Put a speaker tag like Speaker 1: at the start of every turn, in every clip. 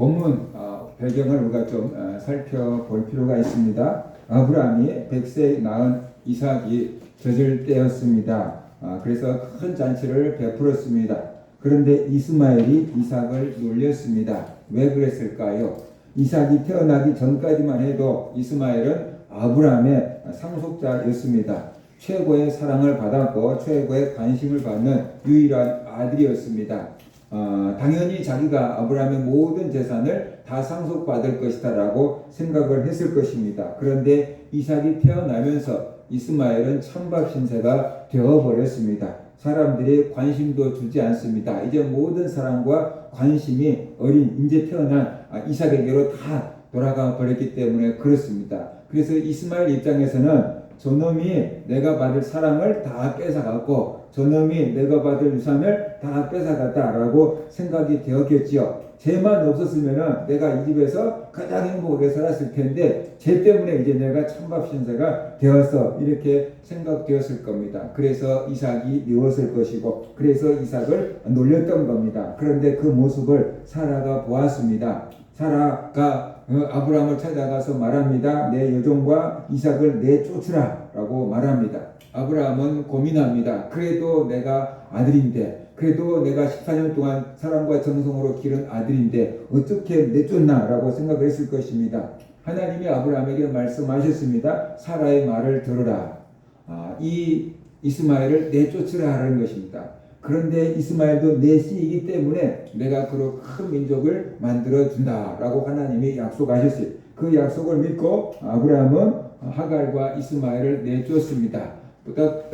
Speaker 1: 본문 배경을 우리가 좀 살펴볼 필요가 있습니다. 아브라함이 100세에 낳은 이삭이 젖을 떼었습니다. 그래서 큰 잔치를 베풀었습니다. 그런데 이스마엘이 이삭을 놀렸습니다. 왜 그랬을까요? 이삭이 태어나기 전까지만 해도 이스마엘은 아브라함의 상속자였습니다. 최고의 사랑을 받았고 최고의 관심을 받는 유일한 아들이었습니다. 당연히 자기가 아브라함의 모든 재산을 다 상속받을 것이다 라고 생각을 했을 것입니다. 그런데 이삭이 태어나면서 이스마엘은 찬밥 신세가 되어버렸습니다. 사람들이 관심도 주지 않습니다. 이제 모든 사랑과 관심이 어린 이제 태어난 이삭에게로 다 돌아가 버렸기 때문에 그렇습니다. 그래서 이스마엘 입장에서는 저놈이 내가 받을 사랑을 다 뺏어갔고 저놈이 내가 받을 유산을 다 뺏어갔다라고 생각이 되었겠지요. 쟤만 없었으면 내가 이 집에서 가장 행복하게 살았을 텐데 쟤 때문에 이제 내가 찬밥 신세가 되었어 이렇게 생각되었을 겁니다. 그래서 이삭이 미웠을 것이고 그래서 이삭을 놀렸던 겁니다. 그런데 그 모습을 사라가 보았습니다. 사라가 아브라함을 찾아가서 말합니다. 내 여종과 이삭을 내쫓으라 라고 말합니다. 아브라함은 고민합니다. 그래도 내가 아들인데 그래도 내가 14년 동안 사랑과 정성으로 기른 아들인데 어떻게 내쫓나 라고 생각을 했을 것입니다. 하나님이 아브라함에게 말씀하셨습니다. 사라의 말을 들으라. 이 이스마엘을 내쫓으라 하는 것입니다. 그런데 이스마엘도 내 씨이기 때문에 내가 그로 큰 민족을 만들어 준다 라고 하나님이 약속하셨어요. 그 약속을 믿고 아브라함은 하갈과 이스마엘을 내쫓습니다. 떡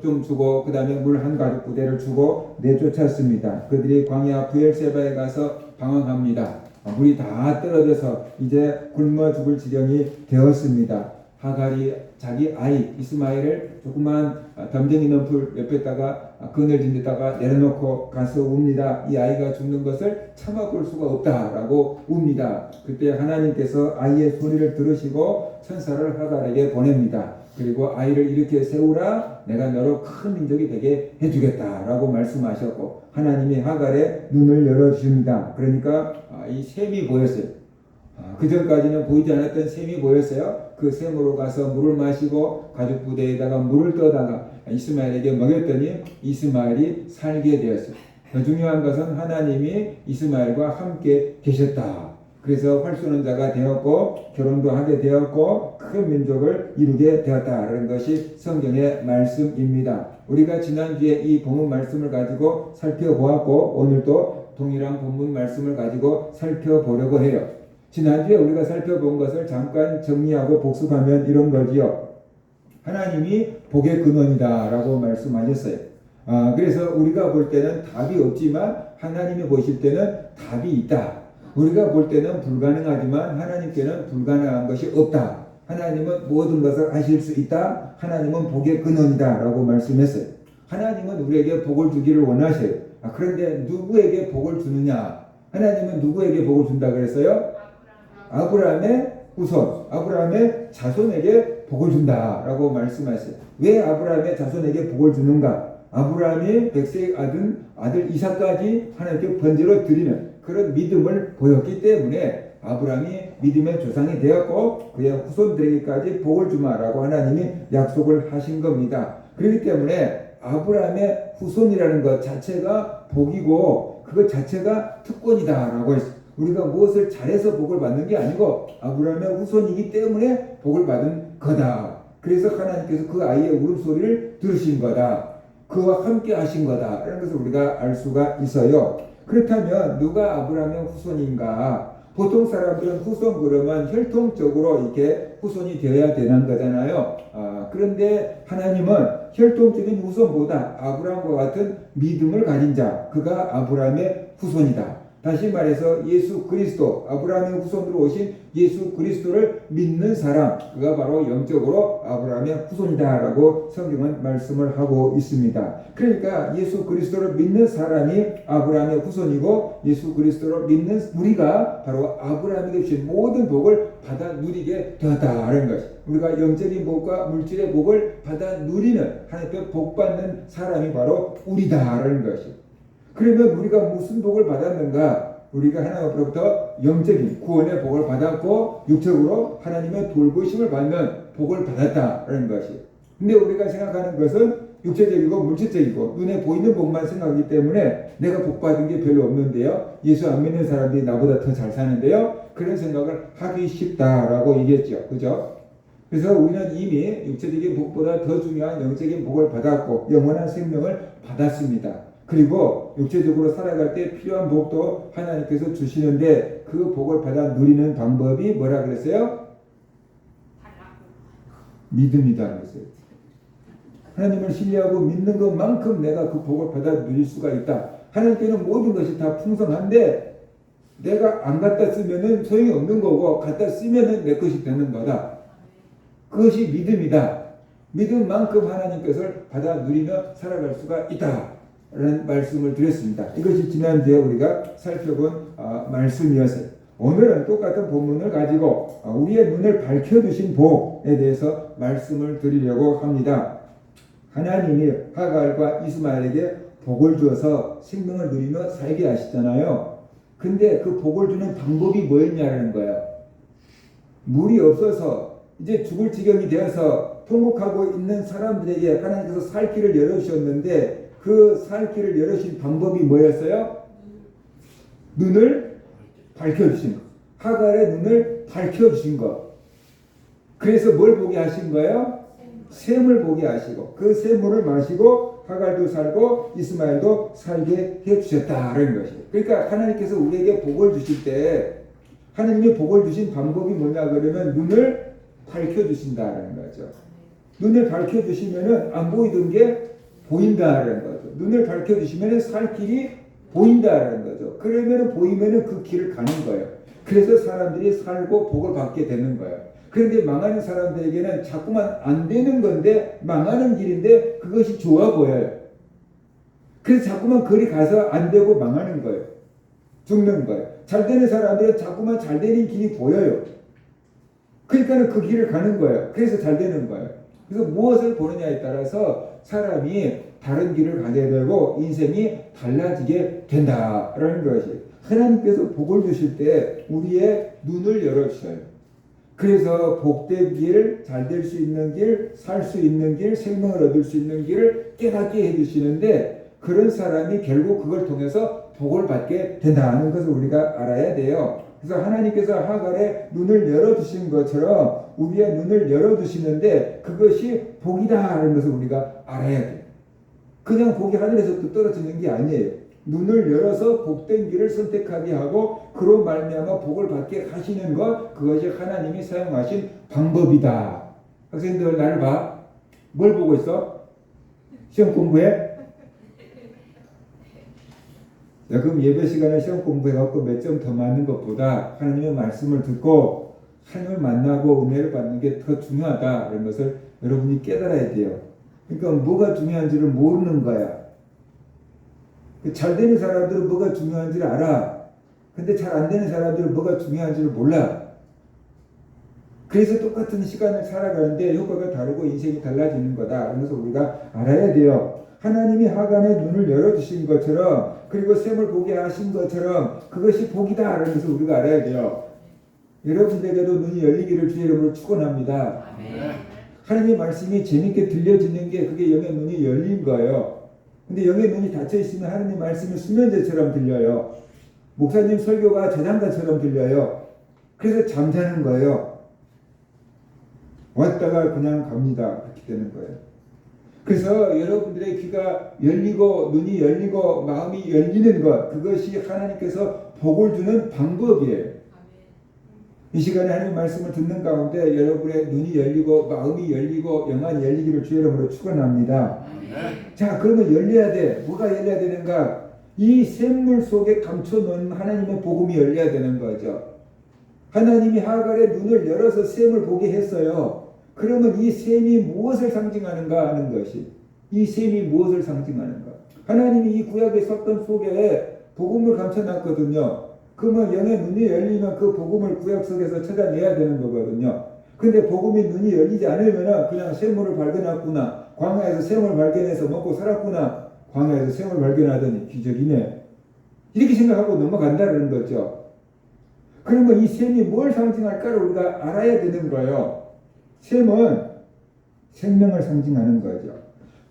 Speaker 1: 좀 주고 그 다음에 물 한 가죽 부대를 주고 내쫓았습니다. 그들이 광야 부엘세바에 가서 방황합니다. 물이 다 떨어져서 이제 굶어 죽을 지경이 되었습니다. 하갈이 자기 아이 이스마엘을 조그만 담쟁이 넘 풀 옆에다가 그늘진 데다가 내려놓고 가서 웁니다. 이 아이가 죽는 것을 참아볼 수가 없다라고 웁니다. 그때 하나님께서 아이의 소리를 들으시고 천사를 하갈에게 보냅니다. 그리고 아이를 이렇게 세우라 내가 너로 큰 민족이 되게 해주겠다라고 말씀하셨고 하나님이 하갈의 눈을 열어주십니다. 그러니까 이 샘이 보였어요. 그 전까지는 보이지 않았던 샘이 보였어요. 그 샘으로 가서 물을 마시고 가죽 부대에다가 물을 떠다가 이스마엘에게 먹였더니 이스마엘이 살게 되었어요. 더 중요한 것은 하나님이 이스마엘과 함께 계셨다. 그래서 활쏘는 자가 되었고 결혼도 하게 되었고 큰 민족을 이루게 되었다라는 것이 성경의 말씀입니다. 우리가 지난주에 이 본문 말씀을 가지고 살펴보았고 오늘도 동일한 본문 말씀을 가지고 살펴보려고 해요. 지난주에 우리가 살펴본 것을 잠깐 정리하고 복습하면 이런 거지요. 하나님이 복의 근원이다 라고 말씀하셨어요. 그래서 우리가 볼 때는 답이 없지만 하나님이 보실 때는 답이 있다. 우리가 볼 때는 불가능하지만 하나님께는 불가능한 것이 없다. 하나님은 모든 것을 하실 수 있다. 하나님은 복의 근원이다 라고 말씀했어요. 하나님은 우리에게 복을 주기를 원하셔요. 그런데 누구에게 복을 주느냐? 하나님은 누구에게 복을 준다 그랬어요? 아브라함의 후손, 아브라함의 자손에게 복을 준다라고 말씀하셨어요. 왜 아브라함의 자손에게 복을 주는가? 아브라함이 100세의 아들 이삭까지 하나님께 번제로 드리는 그런 믿음을 보였기 때문에 아브라함이 믿음의 조상이 되었고 그의 후손들에게까지 복을 주마라고 하나님이 약속을 하신 겁니다. 그렇기 때문에 아브라함의 후손이라는 것 자체가 복이고 그것 자체가 특권이다라고 했어요. 우리가 무엇을 잘해서 복을 받는 게 아니고 아브라함의 후손이기 때문에 복을 받은 거다. 그래서 하나님께서 그 아이의 울음소리를 들으신 거다. 그와 함께 하신 거다. 라는 것을 우리가 알 수가 있어요. 그렇다면 누가 아브라함의 후손인가? 보통 사람들은 후손 그러면 혈통적으로 이렇게 후손이 되어야 되는 거잖아요. 그런데 하나님은 혈통적인 후손보다 아브라함과 같은 믿음을 가진 자, 그가 아브라함의 후손이다. 다시 말해서 예수 그리스도, 아브라함의 후손으로 오신 예수 그리스도를 믿는 사람, 그가 바로 영적으로 아브라함의 후손이다라고 성경은 말씀을 하고 있습니다. 그러니까 예수 그리스도를 믿는 사람이 아브라함의 후손이고 예수 그리스도를 믿는 우리가 바로 아브라함에게 주신 모든 복을 받아 누리게 되었다라는 것이. 우리가 영적인 복과 물질의 복을 받아 누리는 하나님께 복 받는 사람이 바로 우리다라는 것이. 그러면 우리가 무슨 복을 받았는가? 우리가 하나님 앞으로부터 영적인 구원의 복을 받았고 육적으로 하나님의 돌보심을 받는 복을 받았다라는 것이. 근데 우리가 생각하는 것은 육체적이고 물질적이고 눈에 보이는 복만 생각하기 때문에 내가 복 받은 게 별로 없는데요. 예수 안 믿는 사람들이 나보다 더 잘 사는데요. 그런 생각을 하기 쉽다라고 얘기했죠. 그죠? 그래서 우리는 이미 육체적인 복보다 더 중요한 영적인 복을 받았고 영원한 생명을 받았습니다. 그리고 육체적으로 살아갈 때 필요한 복도 하나님께서 주시는데 그 복을 받아 누리는 방법이 뭐라 그랬어요? 믿음이다 그랬어요. 하나님을 신뢰하고 믿는 것만큼 내가 그 복을 받아 누릴 수가 있다. 하나님께는 모든 것이 다 풍성한데 내가 안 갖다 쓰면은 소용이 없는 거고 갖다 쓰면은 내 것이 되는 거다. 그것이 믿음이다. 믿음만큼 하나님께서 받아 누리며 살아갈 수가 있다. 라는 말씀을 드렸습니다. 이것이 지난주에 우리가 살펴본 말씀이었어요. 오늘은 똑같은 본문을 가지고 우리의 눈을 밝혀주신 복에 대해서 말씀을 드리려고 합니다. 하나님이 하갈과 이스마엘에게 복을 주어서 생명을 누리며 살게 하시잖아요. 근데 그 복을 주는 방법이 뭐였냐는 거예요. 물이 없어서 이제 죽을 지경이 되어서 통곡하고 있는 사람들에게 하나님께서 살 길을 열어주셨는데 그 살 길을 열어주신 방법이 뭐였어요? 눈을 밝혀주신 것. 하갈의 눈을 밝혀주신 것. 그래서 뭘 보게 하신 거예요? 샘을 보게 하시고 그 샘물을 마시고 하갈도 살고 이스마엘도 살게 해주셨다는 것이에요. 그러니까 하나님께서 우리에게 복을 주실 때 하나님이 복을 주신 방법이 뭐냐 그러면 눈을 밝혀주신다는 거죠. 눈을 밝혀주시면은 안 보이던 게 보인다는 거죠. 눈을 밝혀주시면은 살 길이 보인다는 거죠. 그러면은 보이면은 그 길을 가는 거예요. 그래서 사람들이 살고 복을 받게 되는 거예요. 그런데 망하는 사람들에게는 자꾸만 안 되는 건데 망하는 길인데 그것이 좋아 보여요. 그래서 자꾸만 거리 가서 안 되고 망하는 거예요. 죽는 거예요. 잘 되는 사람들은 자꾸만 잘 되는 길이 보여요. 그러니까 그 길을 가는 거예요. 그래서 잘 되는 거예요. 그래서 무엇을 보느냐에 따라서 사람이 다른 길을 가게 되고 인생이 달라지게 된다라는 것이. 하나님께서 복을 주실 때 우리의 눈을 열어주셔요. 그래서 복된 길, 잘 될 수 있는 길, 살 수 있는 길, 생명을 얻을 수 있는 길을 깨닫게 해주시는데 그런 사람이 결국 그걸 통해서 복을 받게 된다는 것을 우리가 알아야 돼요. 그래서 하나님께서 하갈의 눈을 열어주신 것처럼 우리의 눈을 열어주시는데 그것이 복이다라는 것을 우리가 알아야 돼요. 그냥 복이 하늘에서 또 떨어지는 게 아니에요. 눈을 열어서 복된 길을 선택하게 하고 그로 말미암아 복을 받게 하시는 것, 그것이 하나님이 사용하신 방법이다. 학생들 나를 봐. 뭘 보고 있어? 시험 공부해? 야, 그럼 예배 시간에 시험 공부해갖고 몇 점 더 맞는 것보다 하나님의 말씀을 듣고 하나님을 만나고 은혜를 받는 게 더 중요하다. 이런 것을 여러분이 깨달아야 돼요. 그러니까 뭐가 중요한지를 모르는 거야. 잘 되는 사람들은 뭐가 중요한지를 알아. 근데 잘 안 되는 사람들은 뭐가 중요한지를 몰라. 그래서 똑같은 시간을 살아가는데 효과가 다르고 인생이 달라지는 거다. 그래서 우리가 알아야 돼요. 하나님이 하갈의 눈을 열어주신 것처럼 그리고 샘을 보게 하신 것처럼 그것이 복이다. 그래서 우리가 알아야 돼요. 여러분들에게도 눈이 열리기를 주의 이름으로 축원합니다. 하나님의 말씀이 재밌게 들려지는 게 그게 영의 눈이 열린 거예요. 근데 영의 눈이 닫혀 있으면 하나님 말씀이 수면제처럼 들려요. 목사님 설교가 자장가처럼 들려요. 그래서 잠자는 거예요. 왔다가 그냥 갑니다. 그렇게 되는 거예요. 그래서 여러분들의 귀가 열리고 눈이 열리고 마음이 열리는 것, 그것이 하나님께서 복을 주는 방법이에요. 이 시간에 하나님 말씀을 듣는 가운데 여러분의 눈이 열리고 마음이 열리고 영안이 열리기를 주의 이름으로 축원합니다. 자, 그러면 열려야 돼. 뭐가 열려야 되는가? 이 샘물 속에 감춰놓은 하나님의 복음이 열려야 되는 거죠. 하나님이 하갈의 눈을 열어서 샘을 보게 했어요. 그러면 이 샘이 무엇을 상징하는가 하는 것이, 이 샘이 무엇을 상징하는가? 하나님이 이 구약의 섰던 속에 복음을 감춰놨거든요. 그러면 영의 눈이 열리면 그 복음을 구약 속에서 찾아내야 되는 거거든요. 근데 복음이 눈이 열리지 않으면 그냥 샘물을 발견했구나. 광야에서 샘을 발견해서 먹고 살았구나. 광야에서 샘을 발견하더니 기적이네. 이렇게 생각하고 넘어간다는 거죠. 그러면 이 샘이 뭘 상징할까를 우리가 알아야 되는 거예요. 샘은 생명을 상징하는 거죠.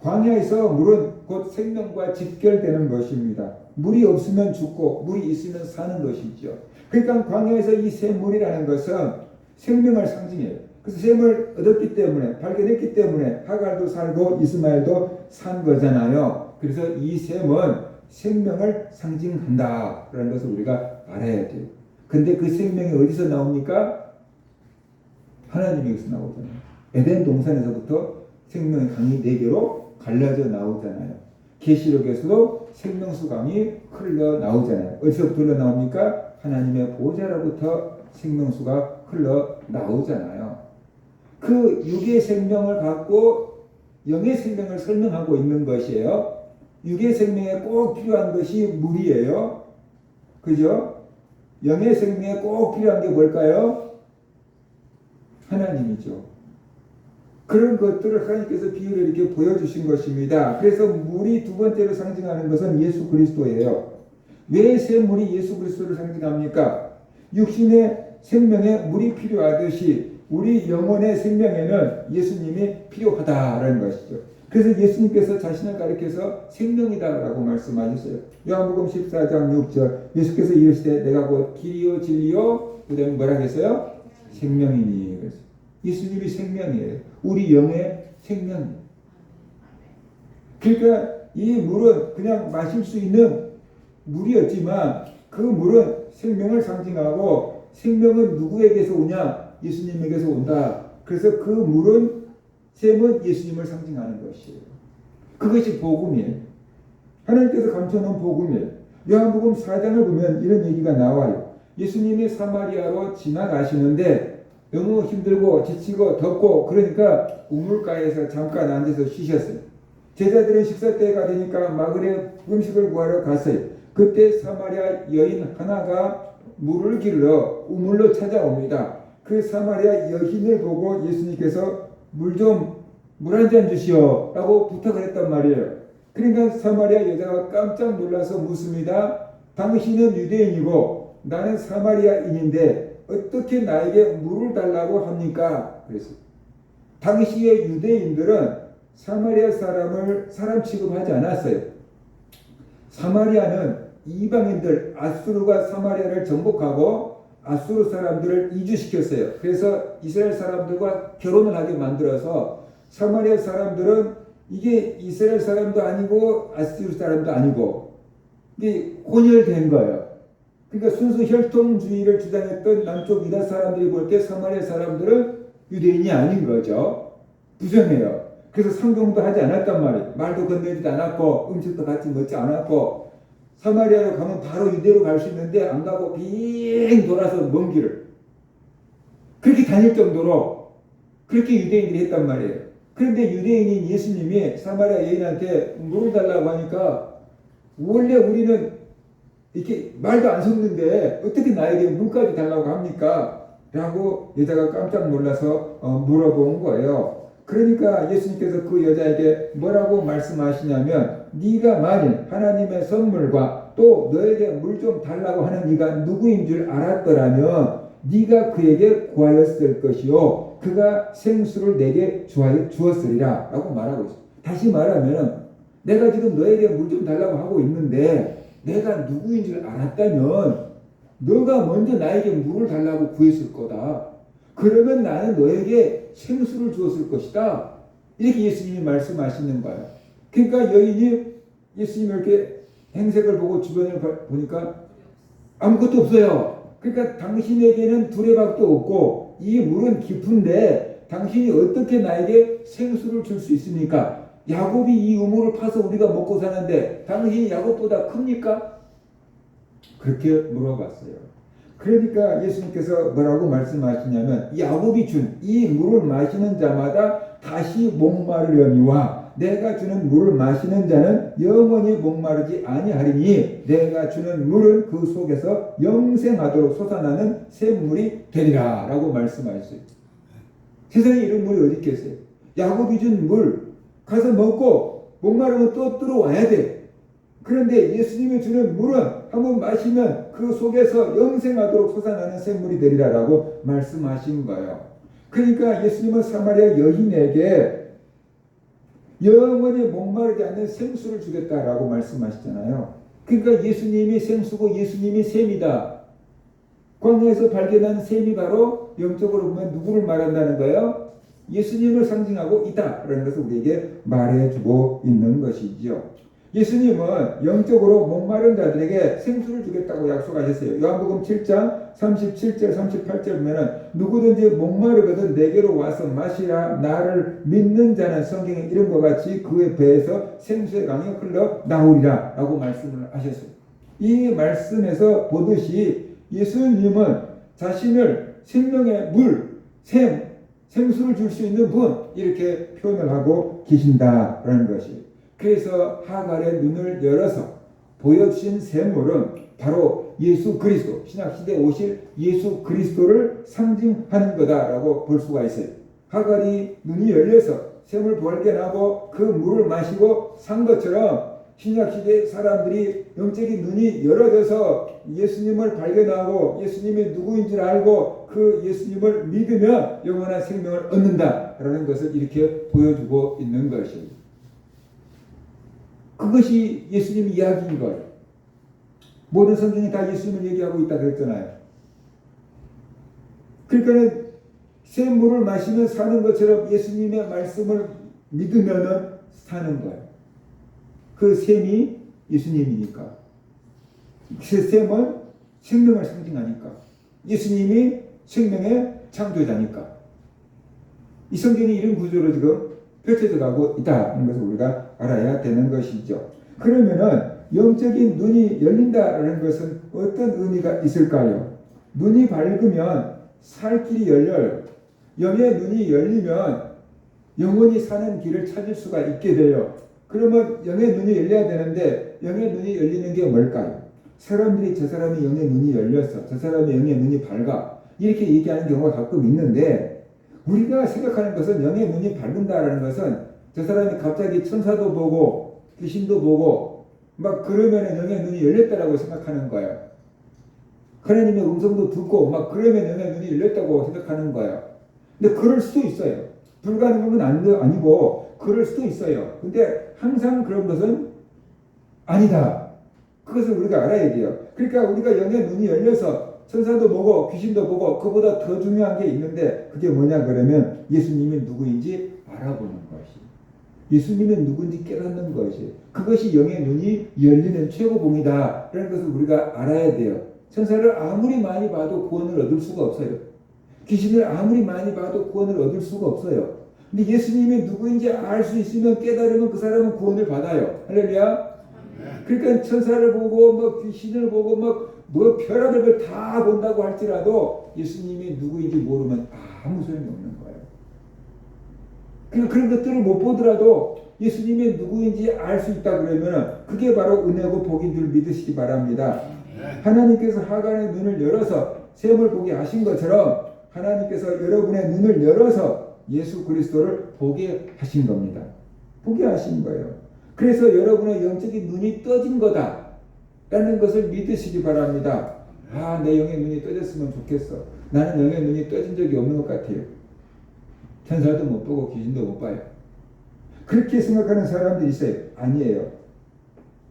Speaker 1: 광야에서 물은 곧 생명과 직결되는 것입니다. 물이 없으면 죽고 물이 있으면 사는 것이죠. 그러니까 광야에서 이 샘물이라는 것은 생명을 상징해요. 그래서 샘을 얻었기 때문에, 발견했기 때문에 하갈도 살고 이스마엘도 산 거잖아요. 그래서 이 샘은 생명을 상징한다라는 것을 우리가 알아야 돼요. 근데 그 생명이 어디서 나옵니까? 하나님에게서 나오잖아요. 에덴 동산에서부터 생명의 강이 4개로 갈라져 나오잖아요. 계시록에서도 생명수 강이 흘러 나오잖아요. 어디서부터 흘러 나옵니까? 하나님의 보좌로부터 생명수가 흘러 나오잖아요. 그 육의 생명을 갖고 영의 생명을 설명하고 있는 것이에요. 육의 생명에 꼭 필요한 것이 물이에요. 그죠? 영의 생명에 꼭 필요한 게 뭘까요? 하나님이죠. 그런 것들을 하나님께서 비유를 이렇게 보여주신 것입니다. 그래서 물이 두 번째로 상징하는 것은 예수 그리스도예요. 왜 샘물이 예수 그리스도를 상징합니까? 육신의 생명에 물이 필요하듯이 우리 영혼의 생명에는 예수님이 필요하다라는 것이죠. 그래서 예수님께서 자신을 가리켜서 생명이다라고 말씀하셨어요. 요한복음 14장 6절 예수께서 이르시되 내가 곧 길이요 진리요 그 다음에 뭐라 했어요? 생명이니. 예수님이 생명이에요. 우리 영의 생명이에요. 그러니까 이 물은 그냥 마실 수 있는 물이었지만 그 물은 생명을 상징하고 생명은 누구에게서 오냐? 예수님에게서 온다. 그래서 그 물은 샘은 예수님을 상징하는 것이에요. 그것이 복음이에요. 하나님께서 감춰놓은 복음이에요. 요한복음 4장을 보면 이런 얘기가 나와요. 예수님이 사마리아로 지나가시는데 너무 힘들고 지치고 덥고 그러니까 우물가에서 잠깐 앉아서 쉬셨어요. 제자들은 식사 때가 되니까 마을에 음식을 구하러 갔어요. 그때 사마리아 여인 하나가 물을 길러 우물로 찾아옵니다. 그 사마리아 여인을 보고 예수님께서 물 한 잔 주시오 라고 부탁을 했단 말이에요. 그러니까 사마리아 여자가 깜짝 놀라서 묻습니다. 당신은 유대인이고 나는 사마리아인인데 어떻게 나에게 물을 달라고 합니까? 그래서 당시의 유대인들은 사마리아 사람을 사람 취급하지 않았어요. 사마리아는 이방인들 아수르가 사마리아를 정복하고 아수르 사람들을 이주시켰어요. 그래서 이스라엘 사람들과 결혼을 하게 만들어서 사마리아 사람들은 이게 이스라엘 사람도 아니고 아수르 사람도 아니고 이게 혼혈된 거예요. 그러니까 순수 혈통주의를 주장했던 남쪽 유다 사람들이 볼 때 사마리아 사람들은 유대인이 아닌 거죠. 부정해요. 그래서 상종도 하지 않았단 말이에요. 말도 건네지도 않았고 음식도 같이 먹지 않았고 사마리아로 가면 바로 유대로 갈 수 있는데 안 가고 빙 돌아서 먼 길을 그렇게 다닐 정도로 그렇게 유대인들이 했단 말이에요. 그런데 유대인인 예수님이 사마리아 여인한테 물을 달라고 하니까 원래 우리는 이렇게 말도 안 섞는데 어떻게 나에게 물까지 달라고 합니까? 라고 여자가 깜짝 놀라서 물어본 거예요. 그러니까 예수님께서 그 여자에게 뭐라고 말씀하시냐면 네가 만일 하나님의 선물과 또 너에게 물 좀 달라고 하는 네가 누구인 줄 알았더라면 네가 그에게 구하였을 것이요 그가 생수를 내게 주었으리라 라고 말하고 있어요. 다시 말하면 내가 지금 너에게 물 좀 달라고 하고 있는데 내가 누구인 줄 알았다면 너가 먼저 나에게 물을 달라고 구했을 거다. 그러면 나는 너에게 생수를 주었을 것이다. 이렇게 예수님이 말씀하시는 거예요. 그러니까 여인이 예수님 이렇게 행색을 보고 주변을 보니까 아무것도 없어요. 그러니까 당신에게는 두레박도 없고 이 물은 깊은데 당신이 어떻게 나에게 생수를 줄 수 있습니까? 야곱이 이 우물을 파서 우리가 먹고 사는데 당신이 야곱보다 큽니까? 그렇게 물어봤어요. 그러니까 예수님께서 뭐라고 말씀하시냐면 야곱이 준 이 물을 마시는 자마다 다시 목마르려니와 내가 주는 물을 마시는 자는 영원히 목마르지 아니하리니 내가 주는 물은 그 속에서 영생하도록 솟아나는 샘물이 되리라 라고 말씀하셨어요. 세상에 이런 물이 어디 있겠어요? 야곱이 준 물 가서 먹고 목마르면 또 들어와야 돼. 그런데 예수님이 주는 물은 한번 마시면 그 속에서 영생하도록 솟아나는 샘물이 되리라라고 말씀하신 거예요. 그러니까 예수님은 사마리아 여인에게 영원히 목마르지 않는 생수를 주겠다라고 말씀하시잖아요. 그러니까 예수님이 생수고 예수님이 샘이다. 광야에서 발견한 샘이 바로 영적으로 보면 누구를 말한다는 거예요? 예수님을 상징하고 있다라는 것을 우리에게 말해주고 있는 것이지요. 예수님은 영적으로 목마른 자들에게 생수를 주겠다고 약속하셨어요. 요한복음 7장 37절 38절 보면은 누구든지 목마르거든 내게로 와서 마시라. 나를 믿는 자는 성경에 이름과 같이 그의 배에서 생수의 강이 흘러 나오리라 라고 말씀을 하셨어요. 이 말씀에서 보듯이 예수님은 자신을 생명의 물, 생수를 줄 수 있는 분 이렇게 표현을 하고 계신다라는 것이에요. 그래서 하갈의 눈을 열어서 보여주신 샘물은 바로 예수 그리스도, 신약시대에 오실 예수 그리스도를 상징하는 거다라고 볼 수가 있어요. 하갈이 눈이 열려서 샘을 발견하고 그 물을 마시고 산 것처럼 신약시대 사람들이 영적인 눈이 열어져서 예수님을 발견하고 예수님이 누구인지 알고 그 예수님을 믿으면 영원한 생명을 얻는다라는 것을 이렇게 보여주고 있는 것입니다. 그것이 예수님 이야기인 거예요. 모든 성경이 다 예수님을 얘기하고 있다 그랬잖아요. 그러니까 샘물을 마시면 사는 것처럼 예수님의 말씀을 믿으면 사는 거예요. 그 샘이 예수님이니까. 그 샘은 생명을 상징하니까. 예수님이 생명의 창조자니까. 이 성경이 이런 구조로 지금 펼쳐져 가고 있다는 것을 우리가 알아야 되는 것이죠. 그러면은 영적인 눈이 열린다라는 것은 어떤 의미가 있을까요? 눈이 밝으면 살 길이 열려요. 영의 눈이 열리면 영원히 사는 길을 찾을 수가 있게 돼요. 그러면 영의 눈이 열려야 되는데 영의 눈이 열리는 게 뭘까요? 사람들이 저 사람이 영의 눈이 열렸어. 저 사람이 영의 눈이 밝아. 이렇게 얘기하는 경우가 가끔 있는데 우리가 생각하는 것은 영의 눈이 밝은다라는 것은 저 사람이 갑자기 천사도 보고 귀신도 보고 막 그러면 영의 눈이 열렸다라고 생각하는 거예요. 하나님의 음성도 듣고 막 그러면 영의 눈이 열렸다고 생각하는 거예요. 근데 그럴 수도 있어요. 불가능한 건 아니고 그럴 수도 있어요. 근데 항상 그런 것은 아니다. 그것을 우리가 알아야 돼요. 그러니까 우리가 영의 눈이 열려서 천사도 보고 귀신도 보고 그보다 더 중요한 게 있는데 그게 뭐냐 그러면 예수님이 누구인지 알아보는 것이. 예수님이 누구인지 깨닫는 것이. 그것이 영의 눈이 열리는 최고봉이다. 라는 것을 우리가 알아야 돼요. 천사를 아무리 많이 봐도 구원을 얻을 수가 없어요. 귀신을 아무리 많이 봐도 구원을 얻을 수가 없어요. 근데 예수님이 누구인지 알 수 있으면 깨달으면 그 사람은 구원을 받아요. 할렐루야. 그러니까 천사를 보고 뭐 귀신을 보고 뭐 별하별 걸 다 본다고 할지라도 예수님이 누구인지 모르면 아무 소용이 없는 거예요. 그런 것들을 못 보더라도 예수님이 누구인지 알 수 있다 그러면 그게 바로 은혜고 복인 줄 믿으시기 바랍니다. 하나님께서 하갈의 눈을 열어서 샘을 보게 하신 것처럼 하나님께서 여러분의 눈을 열어서 예수 그리스도를 보게 하신 겁니다. 보게 하신 거예요. 그래서 여러분의 영적인 눈이 떠진 거다 라는 것을 믿으시기 바랍니다. 내 영의 눈이 떠졌으면 좋겠어. 나는 영의 눈이 떠진 적이 없는 것 같아요. 천사도 못 보고 귀신도 못 봐요. 그렇게 생각하는 사람들이 있어요. 아니에요.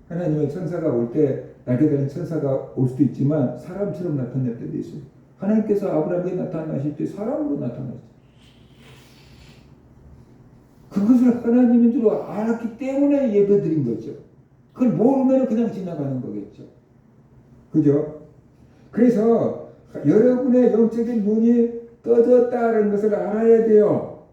Speaker 1: 하나님의 천사가 올 때 날개 달린 천사가 올 수도 있지만 사람처럼 나타날 때도 있어요. 하나님께서 아브라함에게 나타나실 때 사람으로 나타났어요. 그것을 하나님인 줄 알았기 때문에 예배드린 거죠. 그걸 모르면 그냥 지나가는 거겠죠. 그죠? 그래서 여러분의 영적인 눈이 떠졌다는 것을 알아야 돼요.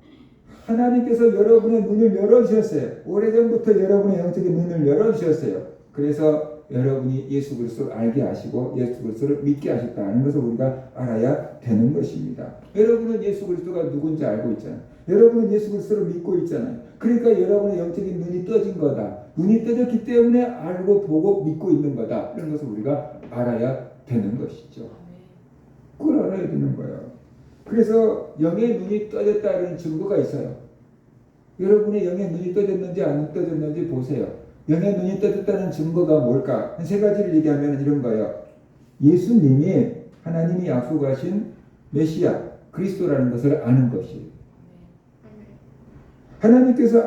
Speaker 1: 하나님께서 여러분의 눈을 열어주셨어요. 오래전부터 여러분의 영적인 눈을 열어주셨어요. 그래서 여러분이 예수 그리스도를 알게 하시고 예수 그리스도를 믿게 하셨다는 것을 우리가 알아야 되는 것입니다. 여러분은 예수 그리스도가 누군지 알고 있잖아요. 여러분은 예수 그리스도를 믿고 있잖아요. 그러니까 여러분의 영적인 눈이 떠진 거다. 눈이 떠졌기 때문에 알고 보고 믿고 있는 거다. 이런 것을 우리가 알아야 되는 것이죠. 그걸 알아야 되는 거예요. 그래서 영의 눈이 떠졌다는 증거가 있어요. 여러분의 영의 눈이 떠졌는지 안 떠졌는지 보세요. 영의 눈이 떠졌다는 증거가 뭘까? 한 세 가지를 얘기하면 이런 거예요. 예수님이 하나님이 약속하신 메시아 그리스도라는 것을 아는 것이에요. 하나님께서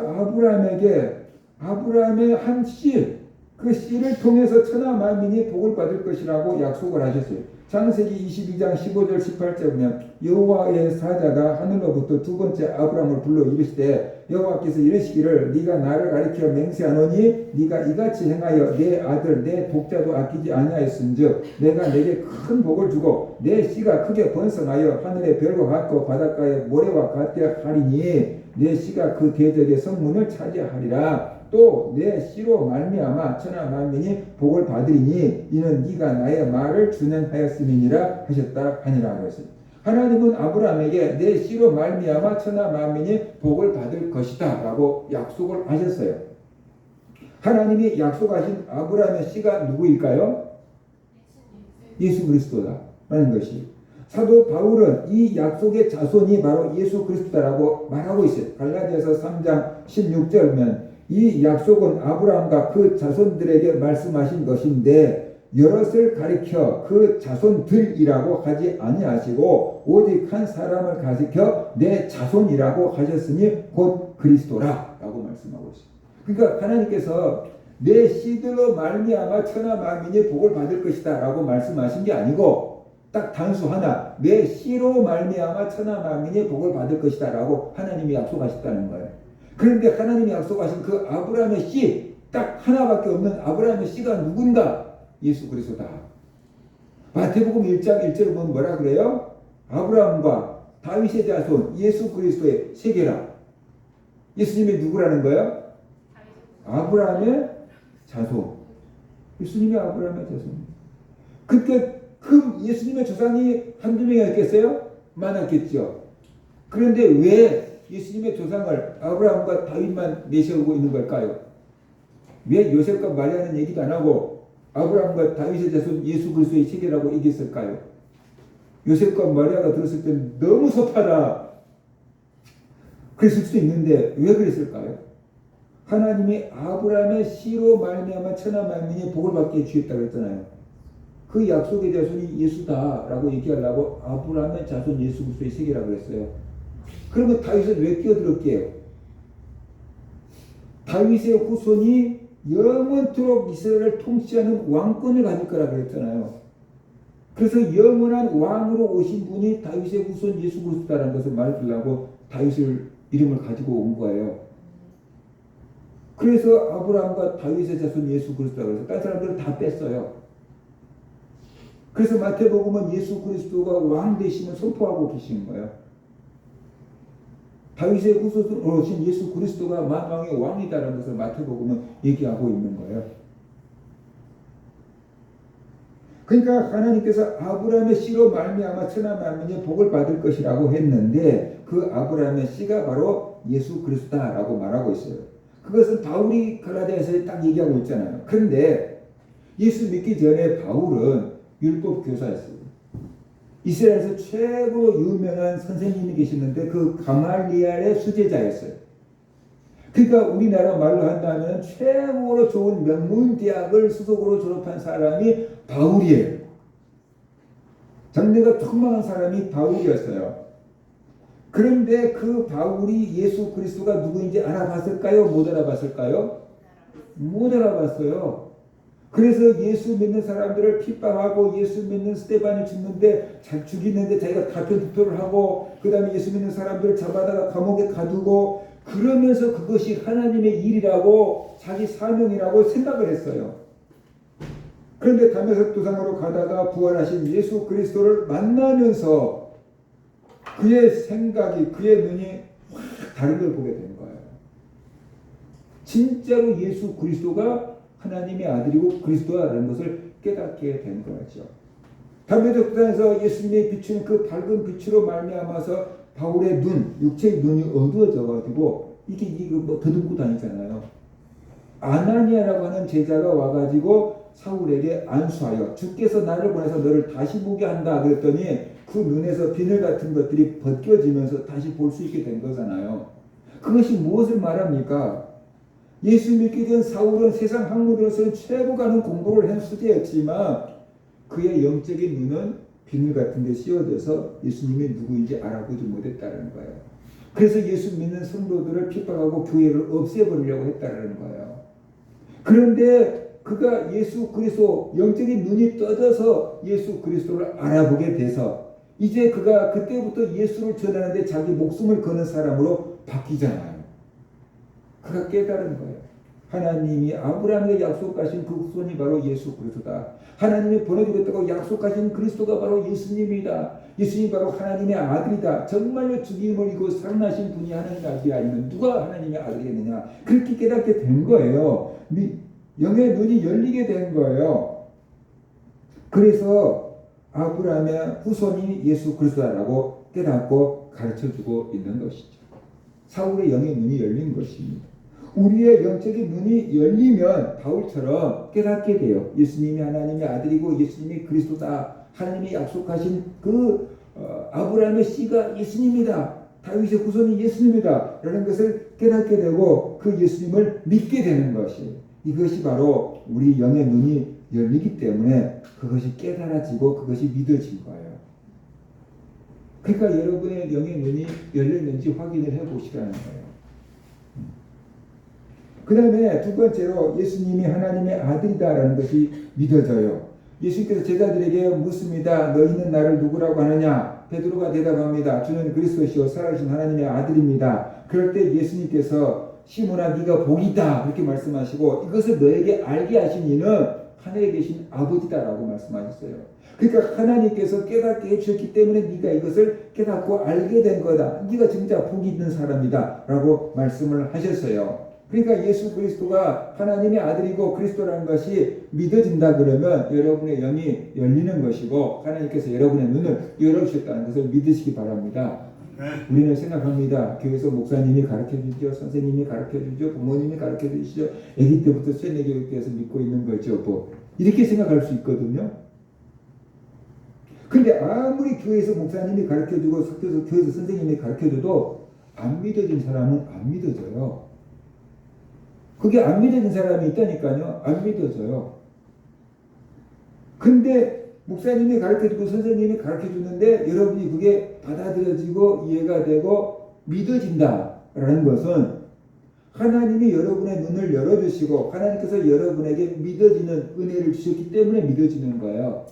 Speaker 1: 아브라함의 한 씨, 그 씨를 통해서 천하 만민이 복을 받을 것이라고 약속을 하셨어요. 창세기 22장 15절 18절 보면 여호와의 사자가 하늘로부터 두 번째 아브라함을 불러 이르시되 여호와께서 이르시기를 네가 나를 가리켜 맹세하노니 네가 이같이 행하여 내 아들 내 독자도 아끼지 아니하였은즉 내가 내게 큰 복을 주고 내 씨가 크게 번성하여 하늘의 별과 같고 바닷가의 모래와 같게 하리니 내 씨가 그 대적의 성문을 차지하리라. 또 내 씨로 말미암아 천하 만민이 복을 받으리니 이는 네가 나의 말을 준행하였음이니라 하셨다 하니라 하였어요. 하나님은 아브라함에게 내 씨로 말미암아 천하 만민이 복을 받을 것이다 라고 약속을 하셨어요. 하나님이 약속하신 아브라함의 씨가 누구일까요? 예수 그리스도다 라는 것이. 사도 바울은 이 약속의 자손이 바로 예수 그리스도라고 말하고 있어요. 갈라디아서 3장 16절 보면 이 약속은 아브라함과 그 자손들에게 말씀하신 것인데 여럿을 가리켜 그 자손들이라고 하지 아니하시고 오직 한 사람을 가리켜 내 자손이라고 하셨으니 곧 그리스도라 라고 말씀하고 있어요. 그러니까 하나님께서 내 씨들로 말미암아 천하 만민이 복을 받을 것이다 라고 말씀하신 게 아니고 딱 단수 하나, 내 씨로 말미암아 천하 만민이 복을 받을 것이다 라고 하나님이 약속하셨다는 거예요. 그런데 하나님이 약속하신 그 아브라함의 씨, 딱 하나밖에 없는 아브라함의 씨가 누군가? 예수 그리스도다. 마태복음 1장 1절에 보면 뭐라 그래요? 아브라함과 다윗의 자손 예수 그리스도의 세계라. 예수님이 누구라는 거예요? 아브라함의 자손. 예수님이 아브라함의 자손. 그때 그 예수님의 조상이 한두 명이었겠어요? 많았겠죠. 그런데 왜 예수님의 조상을 아브라함과 다윗만 내세우고 있는 걸까요? 왜 요셉과 마리아는 얘기도 안 하고 아브라함과 다윗의 자손 예수 그리스도의 세계라고 얘기했을까요? 요셉과 마리아가 들었을 때 너무 섭하다 그랬을 수도 있는데 왜 그랬을까요? 하나님이 아브라함의 씨로 말미암아 천하 만민이 복을 받게 주셨다고 했잖아요. 그 약속의 자손이 예수다라고 얘기하려고 아브라함의 자손 예수 그리스도의 세계라고 했어요. 그러면 다윗은 왜 끼어들었게요? 다윗의 후손이 영원토록 이스라엘을 통치하는 왕권을 가질 거라고 했잖아요. 그래서 영원한 왕으로 오신 분이 다윗의 후손 예수 그리스도라는 것을 말하려고 다윗을 이름을 가지고 온 거예요. 그래서 아브라함과 다윗의 자손 예수 그리스도라고 해서 다른 사람들은 다 뺐어요. 그래서 마태복음은 예수 그리스도가 왕 되심을 선포하고 계신 거예요. 다윗의 후손으로 오신 예수 그리스도가 만왕의 왕이다라는 것을 마태복음은 얘기하고 있는 거예요. 그러니까 하나님께서 아브라함의 씨로 말미암아 천하 만민이 복을 받을 것이라고 했는데 그 아브라함의 씨가 바로 예수 그리스도다라고 말하고 있어요. 그것은 바울이 갈라디아서에 딱 얘기하고 있잖아요. 그런데 예수 믿기 전에 바울은 율법 교사였어요. 이스라엘에서 최고 유명한 선생님이 계시는데 그 가말리엘의 수제자였어요. 그러니까 우리나라 말로 한다면 최고로 좋은 명문대학을 수석으로 졸업한 사람이 바울이에요. 장래가 퉁망한 사람이 바울이었어요. 그런데 그 바울이 예수 그리스도가 누구인지 알아봤을까요? 못 알아봤을까요? 못 알아봤어요. 그래서 예수 믿는 사람들을 핍박하고 예수 믿는 스데반이 죽는데 죽이는데 자기가 가편 투표를 하고 그 다음에 예수 믿는 사람들을 잡아다가 감옥에 가두고 그러면서 그것이 하나님의 일이라고 자기 사명이라고 생각을 했어요. 그런데 다메섹 도상으로 가다가 부활하신 예수 그리스도를 만나면서 그의 생각이 그의 눈이 확 다른 걸 보게 된 거예요. 진짜로 예수 그리스도가 하나님의 아들이고 그리스도라는 것을 깨닫게 된 거죠. 담에색 도상에서 예수님이 비추는 그 밝은 빛으로 말미암아서 바울의 눈, 육체의 눈이 어두워져 가지고 이게 뭐 더듬고 다니잖아요. 아나니아라고 하는 제자가 와가지고 사울에게 안수하여 주께서 나를 보내서 너를 다시 보게 한다 그랬더니 그 눈에서 비늘 같은 것들이 벗겨지면서 다시 볼 수 있게 된 거잖아요. 그것이 무엇을 말합니까? 예수 믿기 전 사울은 세상 학문으로서는 최고 가는 공부를 한 수재였지만 그의 영적인 눈은 비늘 같은 데 씌워져서 예수님이 누구인지 알아보지 못했다는 거예요. 그래서 예수 믿는 성도들을 핍박하고 교회를 없애버리려고 했다는 거예요. 그런데 그가 예수 그리스도 영적인 눈이 떠져서 예수 그리스도를 알아보게 돼서 이제 그가 그때부터 예수를 전하는데 자기 목숨을 거는 사람으로 바뀌잖아요. 그가 깨달은 거예요. 하나님이 아브라함에게 약속하신 그 후손이 바로 예수 그리스도다. 하나님이 보내주겠다고 약속하신 그리스도가 바로 예수님이다. 예수님이 바로 하나님의 아들이다. 정말로 죽임을 이고 살아나신 분이 하나님의 아들이 아니면 누가 하나님의 아들이겠느냐. 그렇게 깨닫게 된 거예요. 영의 눈이 열리게 된 거예요. 그래서 아브라함의 후손이 예수 그리스도라고 깨닫고 가르쳐주고 있는 것이죠. 사울의 영의 눈이 열린 것입니다. 우리의 영적인 눈이 열리면 바울처럼 깨닫게 돼요. 예수님이 하나님의 아들이고 예수님이 그리스도다. 하나님이 약속하신 그 아브라함의 씨가 예수님이다. 다윗의 후손이 예수님이다. 라는 것을 깨닫게 되고 그 예수님을 믿게 되는 것이 이것이 바로 우리 영의 눈이 열리기 때문에 그것이 깨달아지고 그것이 믿어진 거예요. 그러니까 여러분의 영의 눈이 열렸는지 확인을 해보시라는 거예요. 그 다음에 두 번째로 예수님이 하나님의 아들이다라는 것이 믿어져요. 예수님께서 제자들에게 묻습니다. 너희는 나를 누구라고 하느냐? 베드로가 대답합니다. 주는 그리스도시요 살아계신 하나님의 아들입니다. 그럴 때 예수님께서 시몬아 네가 복이다 이렇게 말씀하시고 이것을 너에게 알게 하신 이는 하늘에 계신 아버지다라고 말씀하셨어요. 그러니까 하나님께서 깨닫게 해주셨기 때문에 네가 이것을 깨닫고 알게 된 거다. 네가 진짜 복이 있는 사람이다 라고 말씀을 하셨어요. 그러니까 예수 그리스도가 하나님의 아들이고 그리스도라는 것이 믿어진다 그러면 여러분의 영이 열리는 것이고 하나님께서 여러분의 눈을 열어주셨다는 것을 믿으시기 바랍니다. 우리는 생각합니다. 교회에서 목사님이 가르쳐주죠. 선생님이 가르쳐주죠. 부모님이 가르쳐주시죠. 아기 때부터 세뇌교육에서 믿고 있는 거죠. 뭐 이렇게 생각할 수 있거든요. 근데 아무리 교회에서 목사님이 가르쳐주고 교회에서 선생님이 가르쳐줘도 안 믿어진 사람은 안 믿어져요. 그게 안 믿어진 사람이 있다니까요. 안 믿어져요. 근데 목사님이 가르쳐주고 선생님이 가르쳐주는데 여러분이 그게 받아들여지고 이해가 되고 믿어진다라는 것은 하나님이 여러분의 눈을 열어주시고 하나님께서 여러분에게 믿어지는 은혜를 주셨기 때문에 믿어지는 거예요.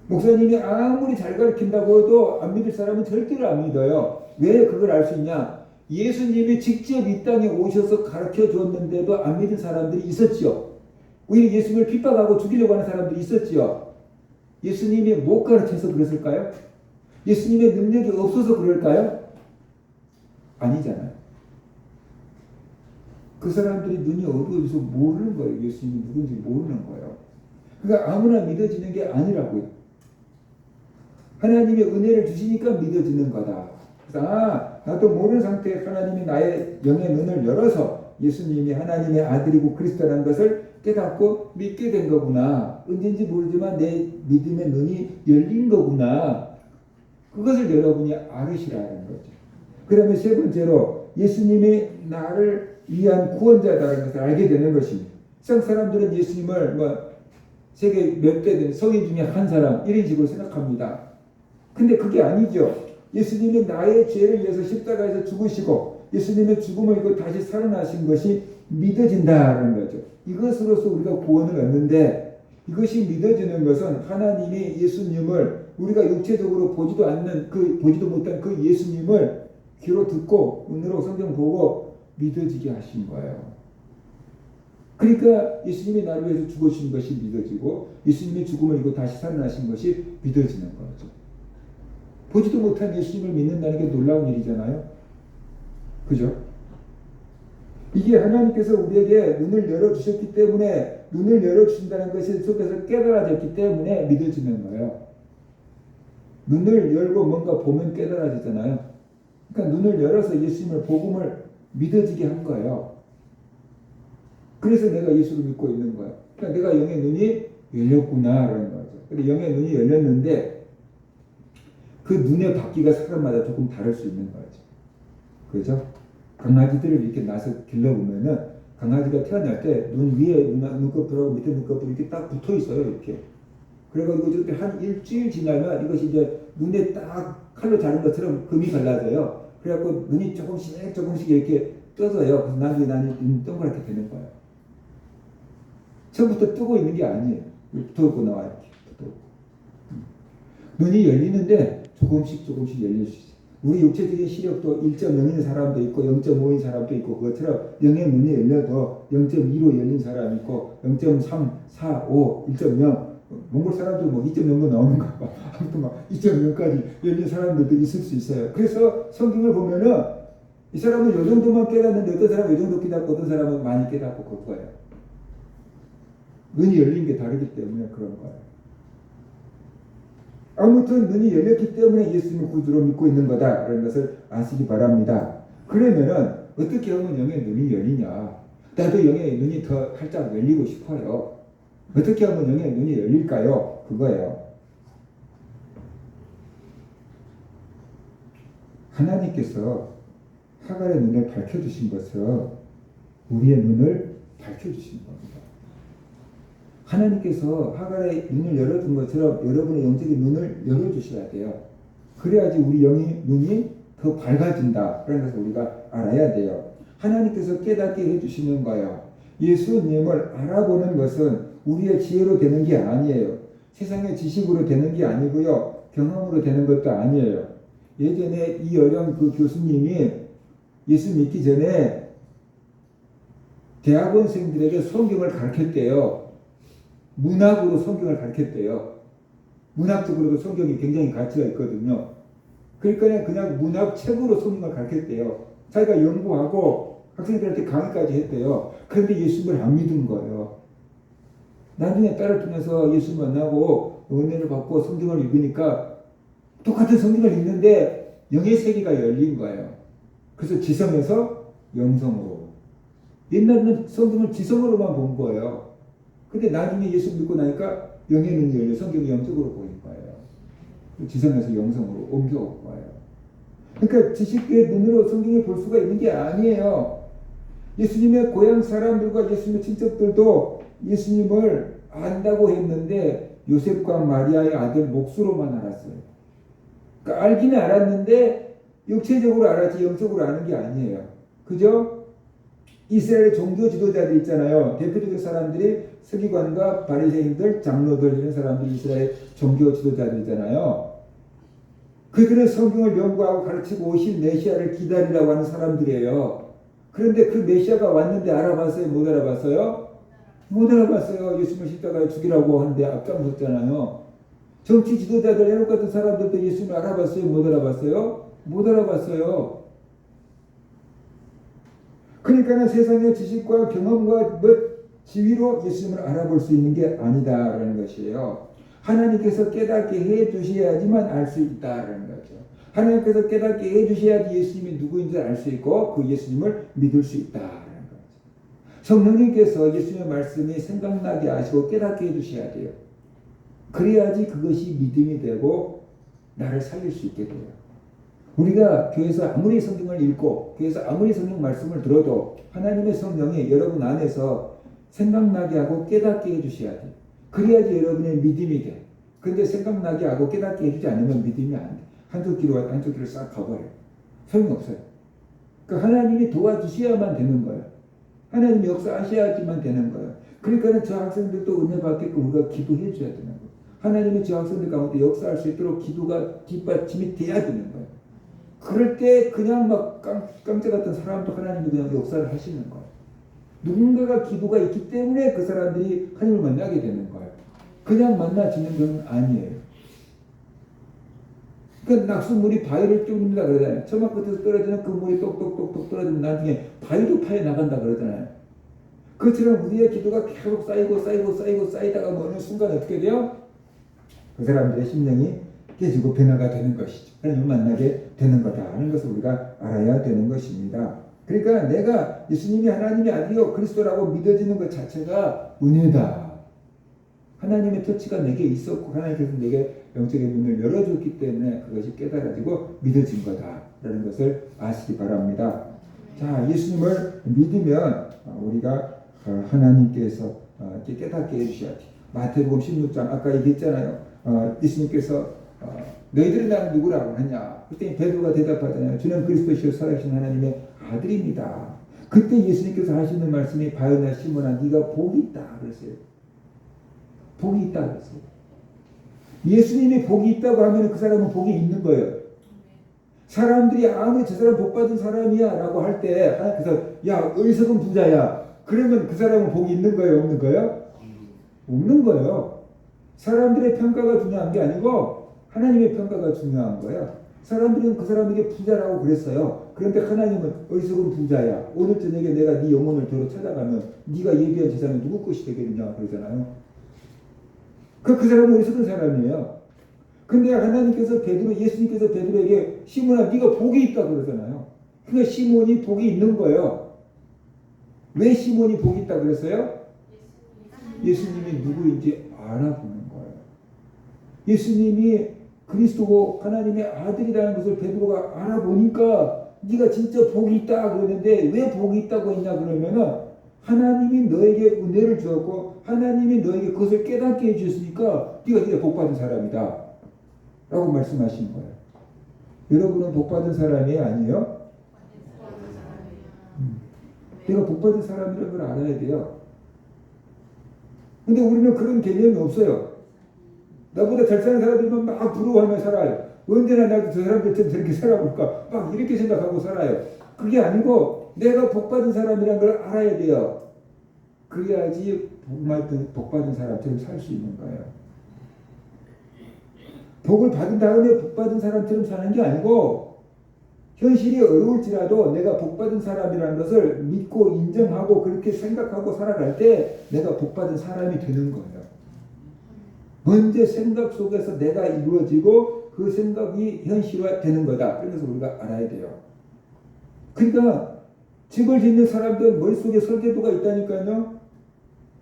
Speaker 1: 목사님이 아무리 잘 가르친다고 해도 안 믿을 사람은 절대로 안 믿어요. 왜 그걸 알 수 있냐? 예수님이 직접 이 땅에 오셔서 가르쳐 줬는데도 안 믿은 사람들이 있었지요. 오히려 예수님을 핍박하고 죽이려고 하는 사람들이 있었지요. 예수님이 못 가르쳐서 그랬을까요? 예수님의 능력이 없어서 그럴까요? 아니잖아요. 그 사람들이 눈이 어두워져서 모르는 거예요. 예수님이 누군지 모르는 거예요. 그러니까 아무나 믿어지는 게 아니라고요. 하나님의 은혜를 주시니까 믿어지는 거다. 그래서 나도 모르는 상태에 하나님이 나의 영의 눈을 열어서 예수님이 하나님의 아들이고 그리스도라는 것을 깨닫고 믿게 된 거구나. 언젠지 모르지만 내 믿음의 눈이 열린 거구나. 그것을 여러분이 알으시라는 거죠. 그 다음에 세 번째로 예수님이 나를 위한 구원자다라는 것을 알게 되는 것입니다. 세상 사람들은 예수님을 세계 몇 대 된 성인 중에 한 사람 이런 식으로 생각합니다. 근데 그게 아니죠. 예수님이 나의 죄를 위해서 십자가에서 죽으시고 예수님의 죽음을 입고 다시 살아나신 것이 믿어진다는 거죠. 이것으로서 우리가 구원을 얻는데 이것이 믿어지는 것은 하나님이 예수님을 우리가 육체적으로 보지도 못한 그 예수님을 귀로 듣고 눈으로 성경 보고 믿어지게 하신 거예요. 그러니까 예수님이 나를 위해서 죽으신 것이 믿어지고 예수님이 죽음을 이고 다시 살아나신 것이 믿어지는 거죠. 보지도 못한 예수님을 믿는다는 게 놀라운 일이잖아요. 그죠? 이게 하나님께서 우리에게 눈을 열어주셨기 때문에 눈을 열어주신다는 것이 속에서 깨달아졌기 때문에 믿어지는 거예요. 눈을 열고 뭔가 보면 깨달아지잖아요. 그러니까 눈을 열어서 예수님을 복음을 믿어지게 한 거예요. 그래서 내가 예수를 믿고 있는 거예요. 그러니까 내가 영의 눈이 열렸구나라는 거죠. 근데 영의 눈이 열렸는데 그 눈의 밝기가 사람마다 조금 다를 수 있는 거죠. 그죠? 강아지들을 이렇게 나서 길러보면은 강아지가 태어날 때 눈 위에 눈꺼풀하고 밑에 눈꺼풀이 이렇게 딱 붙어 있어요. 이렇게. 그래가지고 이렇게 한 일주일 지나면 이것이 이제 눈에 딱 칼로 자른 것처럼 금이 발라져요. 그래갖고 눈이 조금씩 이렇게 떠져요. 그래서 나중에 눈이 동그랗게 되는 거예요. 처음부터 뜨고 있는 게 아니에요. 붙어있고 나와 이렇게 붙어있고. 눈이 열리는데 조금씩 열릴 수 있어요. 우리 육체적인 시력도 1.0인 사람도 있고 0.5인 사람도 있고 그것처럼 0의 눈이 열려도 0.2로 열린 사람이 있고 0.3, 4, 5, 1.0 몽골 사람들 뭐 2.0도 나오는가 봐. 아무튼 막 2.0까지 열린 사람들도 있을 수 있어요. 그래서 성경을 보면은 이 사람은 요 정도만 깨닫는데 어떤 사람은 요 정도 깨닫고 어떤 사람은 많이 깨닫고 그거예요. 눈이 열린 게 다르기 때문에 그런 거예요. 아무튼 눈이 열렸기 때문에 예수님을 구주로 믿고 있는 거다라는 것을 아시기 바랍니다. 그러면은 어떻게 하면 영의 눈이 열리냐? 나도 영의 눈이 더 활짝 열리고 싶어요. 어떻게 하면 영의 눈이 열릴까요? 그거예요. 하나님께서 하갈의 눈을 밝혀주신 것은 우리의 눈을 밝혀주신 겁니다. 하나님께서 하갈의 눈을 열어준 것처럼 여러분의 영적인 눈을 열어주셔야 돼요. 그래야지 우리 영의 눈이 더 밝아진다라는 것을 우리가 알아야 돼요. 하나님께서 깨닫게 해주시는 거예요. 예수님을 알아보는 것은 우리의 지혜로 되는 게 아니에요. 세상의 지식으로 되는 게 아니고요. 경험으로 되는 것도 아니에요. 예전에 이어령 그 교수님이 예수 믿기 전에 대학원생들에게 성경을 가르쳤대요. 문학으로 성경을 가르쳤대요. 문학적으로도 성경이 굉장히 가치가 있거든요. 그러니까 그냥 문학책으로 성경을 가르쳤대요. 자기가 연구하고 학생들한테 강의까지 했대요. 그런데 예수님을 안 믿은 거예요. 나중에 딸을 통해서 예수 만나고 은혜를 받고 성경을 읽으니까 똑같은 성경을 읽는데 영의 세계가 열린 거예요. 그래서 지성에서 영성으로. 옛날에는 성경을 지성으로만 본 거예요. 근데 나중에 예수 믿고 나니까 영의 눈이 열려 성경이 영적으로 보인 거예요. 지성에서 영성으로 옮겨온 거예요. 그러니까 지식의 눈으로 성경을 볼 수가 있는 게 아니에요. 예수님의 고향 사람들과 예수님의 친척들도 예수님을 안다고 했는데 요셉과 마리아의 아들 목수로만 알았어요. 그러니까 알기는 알았는데 육체적으로 알았지 영적으로 아는 게 아니에요. 그죠? 이스라엘의 종교 지도자들 있잖아요. 대표적인 사람들이 서기관과 바리새인들, 장로들 이런 사람들이 이스라엘 종교 지도자들이잖아요. 그들은 성경을 연구하고 가르치고 오신 메시아를 기다리라고 하는 사람들이에요. 그런데 그 메시아가 왔는데 알아봤어요? 못 알아봤어요? 못 알아봤어요. 예수님을 십자가에 죽이라고 하는데 앞장섰잖아요. 정치 지도자들, 해롭 같은 사람들도 예수님을 알아봤어요? 못 알아봤어요? 못 알아봤어요. 그러니까 세상의 지식과 경험과 지위로 예수님을 알아볼 수 있는 게 아니다라는 것이에요. 하나님께서 깨닫게 해 주셔야지만 알 수 있다라는 거죠. 하나님께서 깨닫게 해 주셔야지 예수님이 누구인지 알 수 있고 그 예수님을 믿을 수 있다라는 거죠. 성령님께서 예수님의 말씀이 생각나게 하시고 깨닫게 해 주셔야 돼요. 그래야지 그것이 믿음이 되고 나를 살릴 수 있게 돼요. 우리가 교회에서 아무리 성경을 읽고 교회에서 아무리 성경 말씀을 들어도 하나님의 성령이 여러분 안에서 생각나게 하고 깨닫게 해주셔야 돼요. 그래야지 여러분의 믿음이 돼. 그런데 생각나게 하고 깨닫게 해주지 않으면 믿음이 안 돼. 한쪽 귀로 왔다 한쪽 귀로 싹 가버려요. 소용없어요. 그러니까 하나님이 도와주셔야만 되는 거예요. 하나님이 역사하셔야지만 되는 거예요. 그러니까 저 학생들도 은혜 받게끔 우리가 기도해 줘야 되는 거예요. 하나님이 저 학생들 가운데 역사할 수 있도록 기도가 뒷받침이 돼야 되는 거예요. 그럴 때 그냥 막 깡패 같은 사람도 하나님이 그냥 역사를 하시는 거예요. 누군가가 기도가 있기 때문에 그 사람들이 하나님을 만나게 되는 거예요. 그냥 만나지는 건 아니에요. 그러니까 낙수물이 바위를 뚫는다 그러잖아요. 처막 끝에서 떨어지는 그 물이 똑똑똑똑 떨어지면 나중에 바위도 파여 나간다 그러잖아요. 그것처럼 우리의 기도가 계속 쌓이다가 뭐 어느 순간 어떻게 돼요? 그 사람들의 심령이 깨지고 변화가 되는 것이죠. 하나님을 만나게 되는 거다 하는 것을 우리가 알아야 되는 것입니다. 그러니까 내가 예수님이 하나님의 아들이요 그리스도라고 믿어지는 것 자체가 은혜다. 하나님의 터치가 내게 있었고 하나님께서 내게 영적인 눈을 열어줬기 때문에 그것이 깨달아지고 믿어진 거다라는 것을 아시기 바랍니다. 자, 예수님을 믿으면 우리가 하나님께서 이렇게 깨닫게 해주셔야 돼. 마태복음 16장 아까 얘기했잖아요. 예수님께서 너희들은 나를 누구라고 하냐? 그때 베드로가 대답하잖아요. 주는 그리스도시요 살아계신 하나님의 아들입니다. 그때 예수님께서 하시는 말씀이 바요나 시몬아 네가 복이 있다 그랬어요. 복이 있다 그랬어요. 예수님이 복이 있다고 하면 그 사람은 복이 있는 거예요. 사람들이 아무리 저 사람 복 받은 사람이야 라고 할 때 하나님께서 야 어리석은 부자야 그러면 그 사람은 복이 있는 거예요 없는 거예요? 없는 거예요. 사람들의 평가가 중요한 게 아니고 하나님의 평가가 중요한 거예요. 사람들은 그 사람에게 부자라고 그랬어요. 그런데 하나님은 어리석은 부자야. 오늘 저녁에 내가 네 영혼을 도로 찾아가면 네가 예비한 재산은 누구 것이 되겠느냐 그러잖아요. 그 사람은 어리석은 사람이에요. 근데 하나님께서 예수님께서 베드로에게 시몬아 네가 복이 있다 그러잖아요. 그러니까 시몬이 복이 있는 거예요. 왜 시몬이 복이 있다 그랬어요? 예수님이 누구인지 알아보는 거예요. 예수님이 그리스도고 하나님의 아들이라는 것을 베드로가 알아보니까 네가 진짜 복이 있다 그러는데 왜 복이 있다고 했냐 그러면은 하나님이 너에게 은혜를 주었고 하나님이 너에게 그것을 깨닫게 해주셨으니까 네가 복받은 사람이다 라고 말씀하시는 거예요. 여러분은 복받은 사람이 아니에요? 내가 복받은 사람이라는 걸 알아야 돼요. 근데 우리는 그런 개념이 없어요. 나보다 잘 사는 사람들만 막 부러워하며 살아요. 언제나 나도 저 사람들처럼 저렇게 살아볼까 막 이렇게 생각하고 살아요. 그게 아니고 내가 복받은 사람이라는 걸 알아야 돼요. 그래야지 복받은 사람처럼 살 수 있는 거예요. 복을 받은 다음에 복받은 사람처럼 사는 게 아니고 현실이 어려울지라도 내가 복받은 사람이라는 것을 믿고 인정하고 그렇게 생각하고 살아갈 때 내가 복받은 사람이 되는 거예요. 먼저 생각 속에서 내가 이루어지고 그 생각이 현실화되는 거다. 그래서 우리가 알아야 돼요. 그러니까 집을 짓는 사람들 머릿속에 설계도가 있다니까요.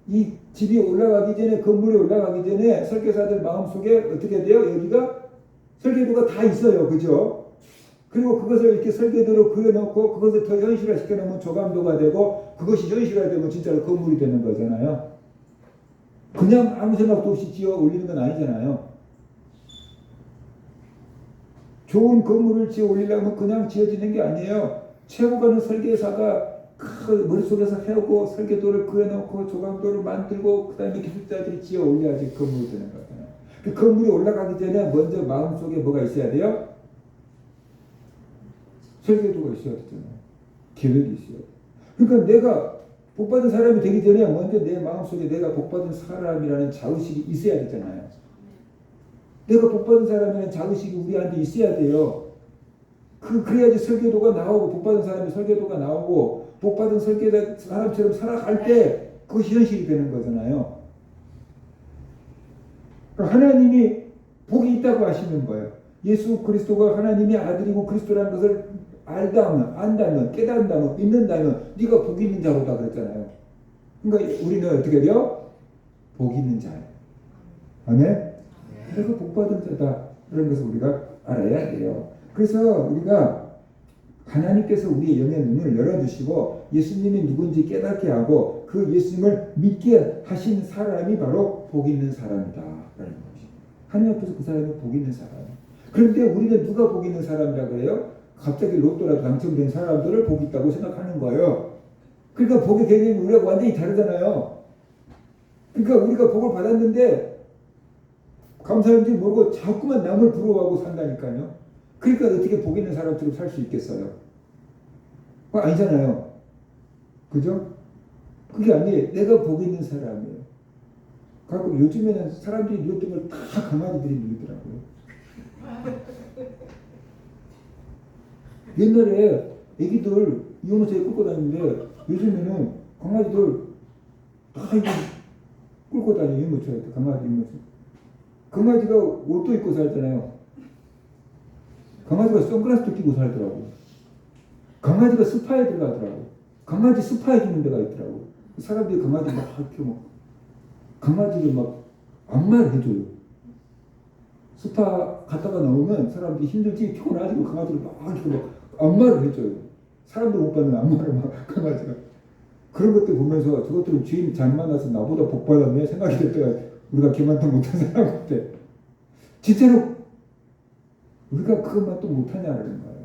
Speaker 1: 이 집이 올라가기 전에 건물이 올라가기 전에 설계사들 마음속에 어떻게 돼요? 여기가 설계도가 다 있어요. 그죠? 그리고 그것을 이렇게 설계도로 그려놓고 그것을 더 현실화시켜 놓으면 조감도가 되고 그것이 현실화되면 진짜로 건물이 되는 거잖아요. 그냥 아무 생각도 없이 지어 올리는 건 아니잖아요. 좋은 건물을 지어 올리려면 그냥 지어지는 게 아니에요. 최고 가는 설계사가 머릿속에서 해오고 설계도를 그려놓고 조각도를 만들고 그 다음에 기술자들이 지어 올려야지 건물이 되는 거잖아요. 그 건물이 올라가기 전에 먼저 마음속에 뭐가 있어야 돼요? 설계도가 있어야 되잖아요. 계획이 있어야 돼요. 그러니까 내가 복받은 사람이 되기 전에 먼저 내 마음속에 내가 복받은 사람이라는 자의식이 있어야 되잖아요. 내가 복받은 사람이라는 자의식이 우리한테 있어야 돼요. 그래야지 설계도가 나오고 복받은 사람이 설계도가 나오고 복받은 설계자 사람처럼 살아갈 때 그것이 현실이 되는 거잖아요. 그러니까 하나님이 복이 있다고 하시는 거예요. 예수 그리스도가 하나님의 아들이고 그리스도라는 것을 안다면 깨닫는다면 믿는다면 네가 복 있는 자로다 그랬잖아요. 그러니까 우리는 어떻게 돼요? 복 있는 자예요. 아멘? 그래서 복 받은 자다. 그런 것을 우리가 알아야 돼요. 그래서 우리가 하나님께서 우리의 영의 눈을 열어주시고 예수님이 누군지 깨닫게 하고 그 예수님을 믿게 하신 사람이 바로 복 있는 사람이다. 라는 것이. 하나님 앞에서 그 사람이 복 있는 사람. 그런데 우리는 누가 복 있는 사람이라고 해요? 갑자기 로또라도 당첨된 사람들을 복 있다고 생각하는 거예요. 그러니까 복의 개념이 우리가 완전히 다르잖아요. 그러니까 우리가 복을 받았는데 감사한지 모르고 자꾸만 남을 부러워하고 산다니까요. 그러니까 어떻게 복 있는 사람처럼 살 수 있겠어요? 아니잖아요. 그죠? 그게 아니에요. 내가 복 있는 사람이에요. 가끔 요즘에는 사람들이 누렸던 걸 다 강아지들이 누리더라고요. 옛날에 애기들 이용차에 끌고 다니는데 요즘에는 강아지들 다 이거 끌고 다니는 이용차에 강아지 이용차. 강아지가 옷도 입고 살잖아요. 강아지가 선글라스도 끼고 살더라고. 강아지가 스파에 들어가더라고. 강아지 스파해 주는 데가 있더라고. 사람들이 강아지 막 이렇게 막 강아지를 막 안마를 해줘요. 스파 갔다가 나오면 사람들이 힘들지 피곤하지고 강아지를 막 이렇게 막 안마를 해줘요. 사람들 못 받는 안마를 막 강아지가. 그런 것들 보면서 저것들은 주인 잘 만나서 나보다 복 받았네 생각이 들 때가 우리가 걔만큼 못한 사람 같아. 진짜로 우리가 그것만 또 못하냐는 거예요.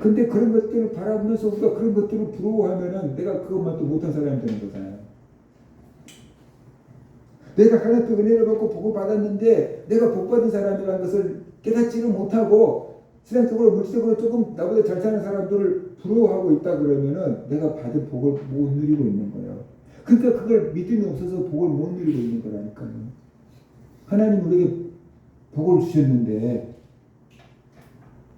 Speaker 1: 근데 그런 것들을 바라보면서 우리가 그런 것들을 부러워하면은 내가 그것만 또 못한 사람이 되는 거잖아요. 내가 하나님께 은혜를 받고 복을 받았는데 내가 복 받은 사람이라는 것을 깨닫지를 못하고 신앙적으로 물질적으로 조금 나보다 잘 사는 사람들을 부러워하고 있다 그러면은 내가 받은 복을 못 누리고 있는 거예요. 그러니까 그걸 믿음이 없어서 복을 못 누리고 있는 거라니까요. 하나님 우리에게 복을 주셨는데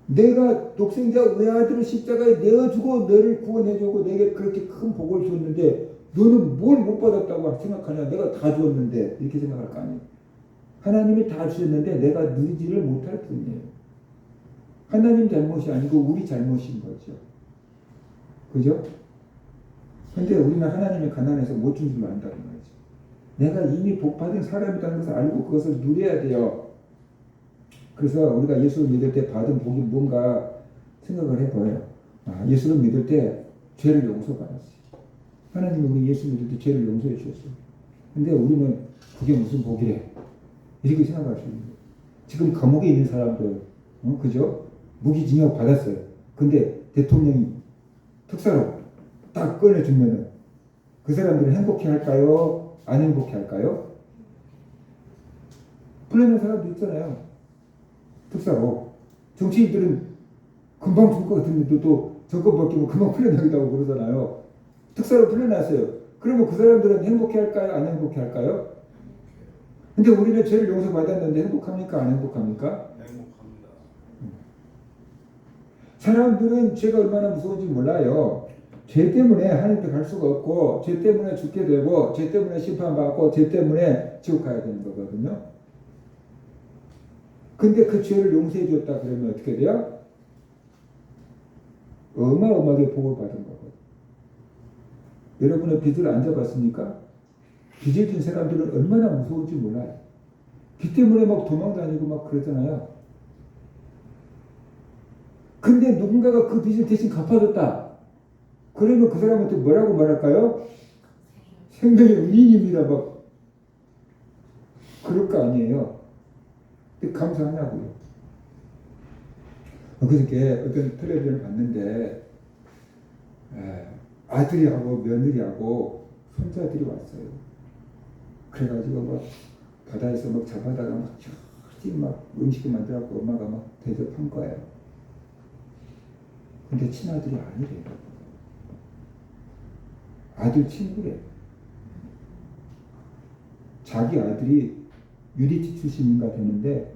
Speaker 1: 내가 독생자 외아들을 십자가에 내어주고 너를 구원해주고 내게 그렇게 큰 복을 줬는데 너는 뭘 못 받았다고 생각하냐? 내가 다 주었는데 이렇게 생각할 거 아니에요. 하나님이 다 주셨는데 내가 누리지를 못할 뿐이에요. 하나님 잘못이 아니고 우리 잘못인 거죠. 그죠? 근데 우리는 하나님의 가난해서 못 준 줄로 안다는 거죠. 내가 이미 복 받은 사람이라는 것을 알고 그것을 누려야 돼요. 그래서 우리가 예수를 믿을 때 받은 복이 뭔가 생각을 해봐요. 예수를 믿을 때 죄를 용서받았어요. 하나님이 우리 예수 믿을 때 죄를 용서해 주셨어요. 근데 우리는 그게 무슨 복이래? 이렇게 생각할 수 있는 거예요. 지금 감옥에 있는 사람들, 그죠? 무기징역 받았어요. 근데 대통령이 특사로 딱 꺼내주면은 그 사람들은 행복해 할까요? 안 행복해 할까요? 풀려난 사람도 있잖아요. 특사로. 정치인들은 금방 죽을 것 같은데 또 정권 바뀌면 금방 풀려나기도 하고 그러잖아요. 특사로 풀려났어요. 그러면 그 사람들은 행복해 할까요? 안 행복해 할까요? 근데 우리는 죄를 용서받았는데 행복합니까? 안 행복합니까?
Speaker 2: 행복합니다.
Speaker 1: 사람들은 죄가 얼마나 무서운지 몰라요. 죄 때문에 하나님께 갈 수가 없고 죄 때문에 죽게 되고 죄 때문에 심판받고 죄 때문에 지옥 가야 되는 거거든요. 근데 그 죄를 용서해 줬다 그러면 어떻게 돼요? 어마어마하게 복을 받은 거거든요. 여러분의 빚을 안 져봤습니까? 빚을 진 사람들은 얼마나 무서운지 몰라요. 빚 때문에 막 도망다니고 막 그러잖아요. 근데 누군가가 그 빚을 대신 갚아줬다. 그러면 그 사람한테 뭐라고 말할까요? 생명의 은인입니다. 막 그럴 거 아니에요. 근데 감사하냐고요. 그저께 어떤 텔레비전을 봤는데 아들이하고 며느리하고 손자들이 왔어요. 그래가지고 막 바다에서 막 잡아다가 막 저기 막 음식을 만들어갖고 엄마가 막 대접한 거예요. 근데 친아들이 아니래요. 아들 친구래. 자기 아들이 UDT 출신인가 되는데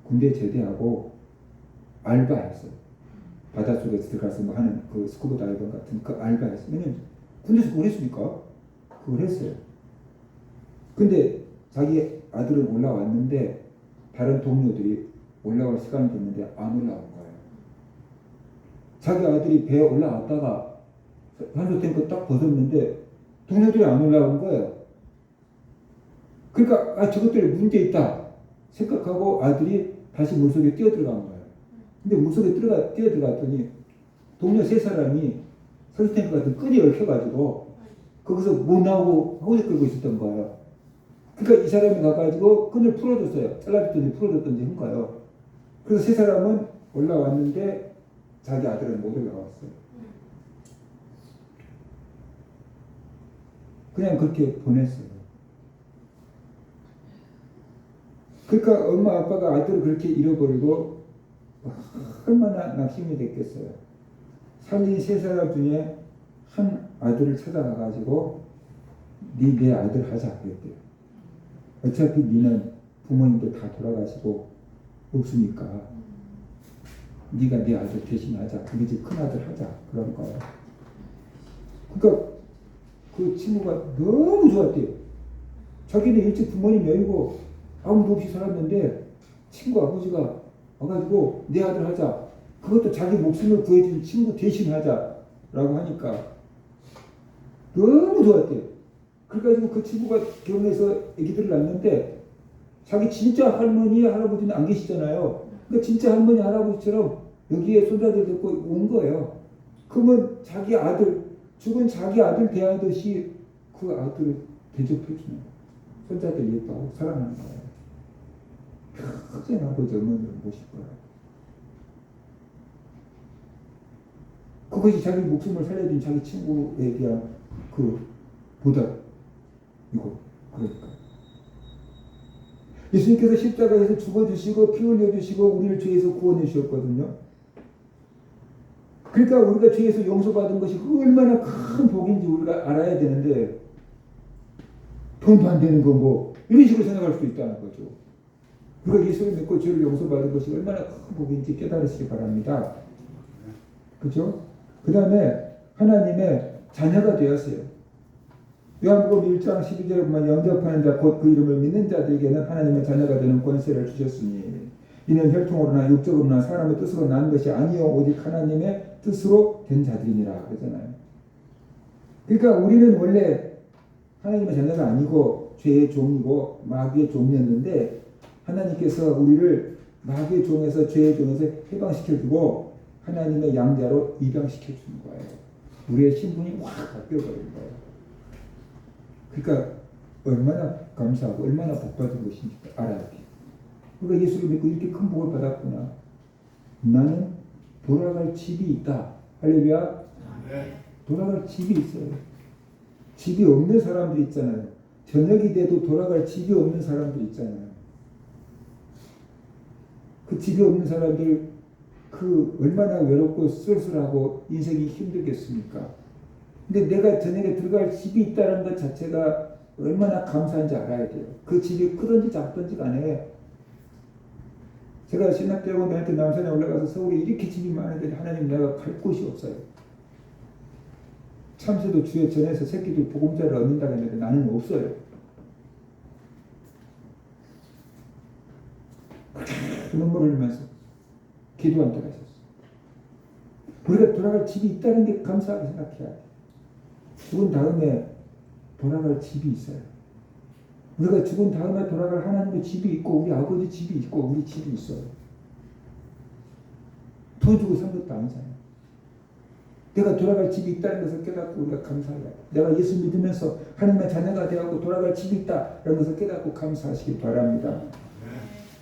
Speaker 1: 군대 제대하고 알바했어요. 바닷속에 들어가서 뭐 하는 그 스쿠버 다이버 같은 그 알바했어요. 왜냐면 군대에서 그걸 했으니까 그걸 했어요. 근데 자기 아들은 올라왔는데 다른 동료들이 올라올 시간이 됐는데 안 올라온 거예요. 자기 아들이 배에 올라왔다가 한소 탱크 딱 벗었는데 동료들이 안 올라온 거예요. 그러니까 저것들이 문제 있다 생각하고 아들이 다시 물속에 뛰어들어간 거예요. 근데 물속에 뛰어들어갔더니 동료 세 사람이 선수 탱크 같은 끈이 얽혀가지고 거기서 못 나오고 호재 끌고 있었던 거예요. 그러니까 이 사람이 가가지고 끈을 풀어줬어요. 잘라줬더니 풀어줬던지 한 거예요. 그래서 세 사람은 올라왔는데 자기 아들은 못 올라왔어요. 그냥 그렇게 보냈어요. 그러니까 엄마 아빠가 아들을 그렇게 잃어버리고 얼마나 낙심이 됐겠어요. 살린 세 사람 중에 한 아들을 찾아가가지고 네 아들 하자 그랬대요. 어차피 니는 부모님도 다 돌아가시고 없으니까 네가 네 아들 대신하자. 우리 집 큰아들 하자. 그런 거예요. 그러니까 그 친구가 너무 좋았대요. 자기는 일찍 부모님 여의고 아무도 없이 살았는데 친구 아버지가 와가지고 내 아들 하자. 그것도 자기 목숨을 구해준 친구 대신 하자라고 하니까 너무 좋았대요. 그래가지고 그 친구가 결혼해서 아기들을 낳는데 자기 진짜 할머니 할아버지는 안 계시잖아요. 그러니까 진짜 할머니 할아버지처럼 여기에 손자들 데리고 온 거예요. 그러면 자기 아들, 죽은 자기 아들 대하듯이 그 아들을 대접해주는 거예요. 손자들 예뻐하고 사랑하는 거예요. 평생 아버지 어머니를 모실 거예요. 그것이 자기 목숨을 살려준 자기 친구에 대한 그 보답이고, 그러니까. 예수님께서 십자가에서 죽어주시고 피 흘려주시고 우리를 죄에서 구원해 주셨거든요. 그러니까 우리가 죄에서 용서받은 것이 얼마나 큰 복인지 우리가 알아야 되는데, 돈도 안 되는 거 뭐 이런 식으로 생각할 수도 있다는 거죠. 우리가 예수를 믿고 죄를 용서받은 것이 얼마나 큰 복인지 깨달으시기 바랍니다. 그렇죠? 그 다음에 하나님의 자녀가 되었어요. 요한복음 1장 12절에 보면 영접하는 자 곧 그 이름을 믿는 자들에게는 하나님의 자녀가 되는 권세를 주셨으니 이는 혈통으로나 육적으로나 사람의 뜻으로 난 것이 아니요 오직 하나님의 뜻으로 된 자들이니라 그러잖아요. 그러니까 우리는 원래 하나님의 자녀가 아니고 죄의 종이고 마귀의 종이었는데 하나님께서 우리를 마귀의 종에서 죄의 종에서 해방시켜주고 하나님의 양자로 입양시켜주는 거예요. 우리의 신분이 확 바뀌어버린 거예요. 그러니까 얼마나 감사하고 얼마나 복받은 것인지 알아야 돼요. 우리가 예수를 믿고 이렇게 큰 복을 받았구나. 나는 돌아갈 집이 있다. 할렐루야. 돌아갈 집이 있어요. 집이 없는 사람들 있잖아요. 저녁이 돼도 돌아갈 집이 없는 사람들 있잖아요. 그 집이 없는 사람들 그 얼마나 외롭고 쓸쓸하고 인생이 힘들겠습니까? 근데 내가 저녁에 들어갈 집이 있다는 것 자체가 얼마나 감사한지 알아야 돼요. 그 집이 크든지 작든지 간에 제가 신학대학원 다닐 때 남산에 올라가서 서울에 이렇게 집이 많은데 하나님 내가 갈 곳이 없어요. 참새도 주에 전해서 새끼들 보금자를 얻는다고 했는데 나는 없어요. 눈물을 흘리면서 기도한 때가 있었어요. 우리가 돌아갈 집이 있다는 게 감사하게 생각해야 돼요. 죽은 다음에 돌아갈 집이 있어요. 우리가 죽은 다음에 돌아갈 하나님의 집이 있고 우리 아버지 집이 있고 우리 집이 있어요. 돈 주고 산 것도 아니잖아요. 내가 돌아갈 집이 있다는 것을 깨닫고 우리가 감사해야 돼요. 내가 예수 믿으면서 하나님의 자녀가 되어서 돌아갈 집이 있다라는 것을 깨닫고 감사하시기 바랍니다.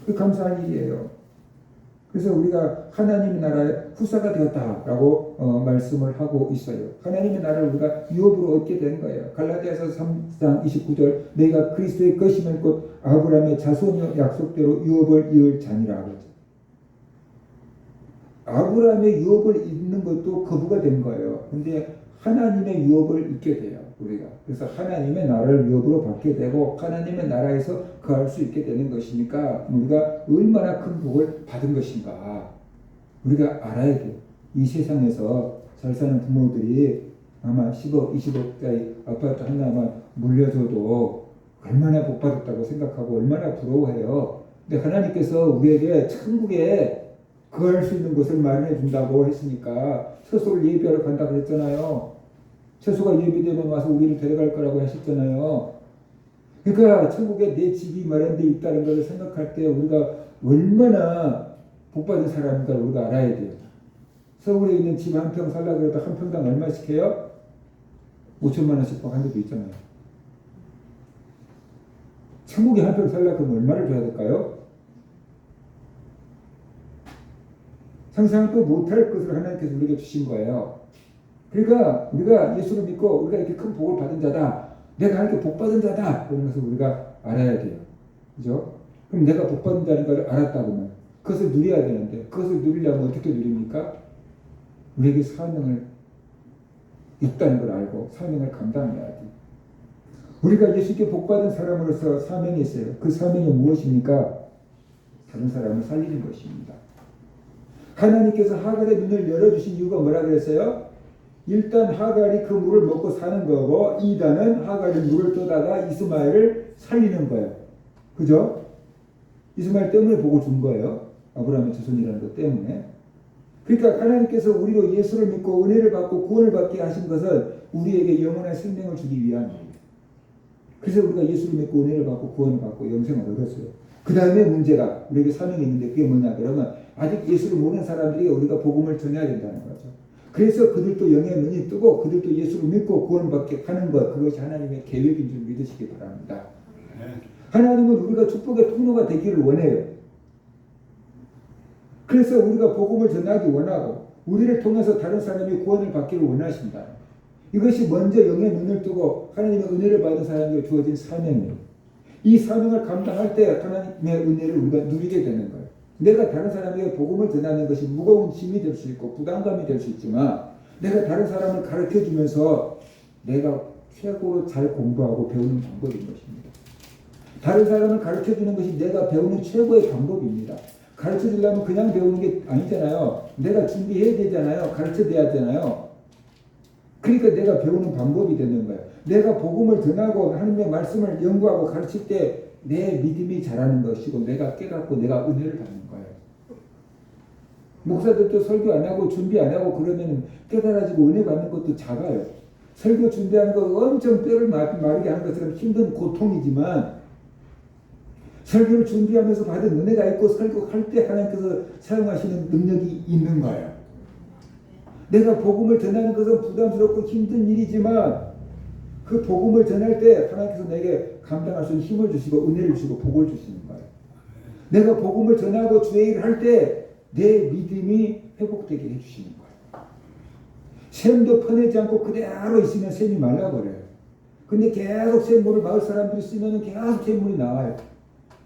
Speaker 1: 그 감사한 일이에요. 그래서 우리가 하나님의 나라의 후사가 되었다라고 말씀을 하고 있어요. 하나님의 나라를 우리가 유업으로 얻게 된 거예요. 갈라디아서 3장 29절 내가 그리스도의 것이면 곧 아브라함의 자손이요 약속대로 유업을 이을 자니라 그러죠. 아브라함의 유업을 잇는 것도 거부가 된 거예요. 근데 하나님의 유업을 잇게 돼요. 우리가. 그래서 하나님의 나라를 유업으로 받게 되고 하나님의 나라에서 거할 수 있게 되는 것이니까 우리가 얼마나 큰 복을 받은 것인가 우리가 알아야 돼요. 이 세상에서 잘 사는 부모들이 아마 10억, 20억짜리 아파트 하나만 물려줘도 얼마나 복 받았다고 생각하고 얼마나 부러워해요. 근데 하나님께서 우리에게 천국에 거할 수 있는 곳을 마련해 준다고 했으니까 처소를 예비하러 간다고 그랬잖아요. 처소가 예비되면 와서 우리를 데려갈 거라고 하셨잖아요. 그러니까 천국에 내 집이 마련되어 있다는 것을 생각할 때 우리가 얼마나 복받은 사람인가 우리가 알아야 돼요. 서울에 있는 집 한 평 살려고 해도 한 평당 얼마씩 해요? 5천만 원씩 한 데도 있잖아요. 천국에 한 평 살려고 하면 얼마를 줘야 될까요? 상상도 못할 것을 하나님께서 우리에게 주신 거예요. 그러니까 우리가 예수를 믿고 우리가 이렇게 큰 복을 받은 자다. 내가 이렇게 복 받은 자다. 그런 것을 우리가 알아야 돼요. 그죠? 그럼 내가 복 받는다는 걸 알았다고는 그것을 누려야 되는데 그것을 누리려면 어떻게 누립니까? 우리에게 사명을 있다는 걸 알고 사명을 감당해야 돼요. 우리가 예수께 복 받은 사람으로서 사명이 있어요. 그 사명이 무엇입니까? 다른 사람을 살리는 것입니다. 하나님께서 하갈의 눈을 열어주신 이유가 뭐라 그랬어요? 일단 하갈이 그 물을 먹고 사는 거고 2단은 하갈이 물을 떠다가 이스마엘을 살리는 거예요. 그죠? 이스마엘 때문에 복을 준 거예요. 아브라함의 자손이라는 것 때문에. 그러니까 하나님께서 우리로 예수를 믿고 은혜를 받고 구원을 받게 하신 것은 우리에게 영원한 생명을 주기 위함이에요. 그래서 우리가 예수를 믿고 은혜를 받고 구원을 받고 영생을 얻었어요. 그 다음에 문제가 우리에게 사명이 있는데 그게 뭐냐 그러면 아직 예수를 모르는 사람들이 우리가 복음을 전해야 된다는 거죠. 그래서 그들도 영의 눈이 뜨고 그들도 예수를 믿고 구원받게 하는 것, 그것이 하나님의 계획인 줄 믿으시기 바랍니다. 하나님은 우리가 축복의 통로가 되기를 원해요. 그래서 우리가 복음을 전하기 원하고 우리를 통해서 다른 사람이 구원을 받기를 원하신다. 이것이 먼저 영의 눈을 뜨고 하나님의 은혜를 받은 사람에게 주어진 사명이에요. 이 사명을 감당할 때 하나님의 은혜를 우리가 누리게 되는 거예요. 내가 다른 사람에게 복음을 전하는 것이 무거운 짐이 될 수 있고 부담감이 될 수 있지만 내가 다른 사람을 가르쳐주면서 내가 최고로 잘 공부하고 배우는 방법인 것입니다. 다른 사람을 가르쳐주는 것이 내가 배우는 최고의 방법입니다. 가르쳐주려면 그냥 배우는 게 아니잖아요. 내가 준비해야 되잖아야 가르쳐줘야 되잖아요. 그러니까 내가 배우는 방법이 되는 거예요. 내가 복음을 전하고 하나님의 말씀을 연구하고 가르칠 때 내 믿음이 자라는 것이고 내가 깨닫고 내가 은혜를 받는 거예요. 목사들도 설교 안 하고 준비 안 하고 그러면 깨달아지고 은혜 받는 것도 작아요. 설교 준비하는 거 엄청 뼈를 마르게 하는 것처럼 힘든 고통이지만 설교를 준비하면서 받은 은혜가 있고 설교할 때 하나님께서 사용하시는 능력이 있는 거예요. 내가 복음을 전하는 것은 부담스럽고 힘든 일이지만 그 복음을 전할 때 하나님께서 내게 감당할 수 있는 힘을 주시고 은혜를 주시고 복을 주시는 거예요. 내가 복음을 전하고 주의 일을 할 때 내 믿음이 회복되게 해주시는 거예요. 샘도 퍼내지 않고 그대로 있으면 샘이 말라버려요. 근데 계속 샘물을 마을 사람들이 쓰면 계속 샘물이 나와요.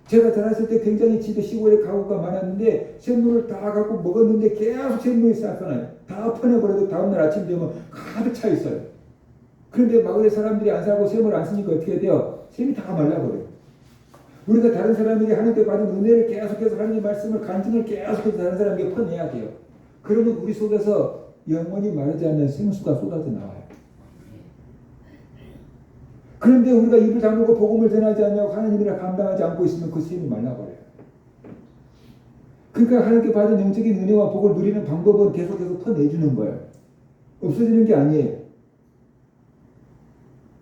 Speaker 1: 제가 자랐을 때 굉장히 집에 시골에 가구가 많았는데 샘물을 다 갖고 먹었는데 계속 샘물이 쌓여요. 다 퍼내버려도 다음날 아침 되면 가득 차 있어요. 그런데 마을에 사람들이 안 살고 샘을 안 쓰니까 어떻게 돼요? 샘이 다 말라버려요. 우리가 다른 사람에게 하나님께 받은 은혜를 계속해서 하나님의 말씀을 간증을 계속해서 다른 사람에게 퍼내야 돼요. 그러면 우리 속에서 영원히 마르지 않는 생수가 쏟아져 나와요. 그런데 우리가 입을 다물고 복음을 전하지 않냐고 하나님이라 감당하지 않고 있으면 그 샘이 말라버려요. 그러니까 하나님께 받은 영적인 은혜와 복을 누리는 방법은 계속해서 퍼내주는 거예요. 없어지는 게 아니에요.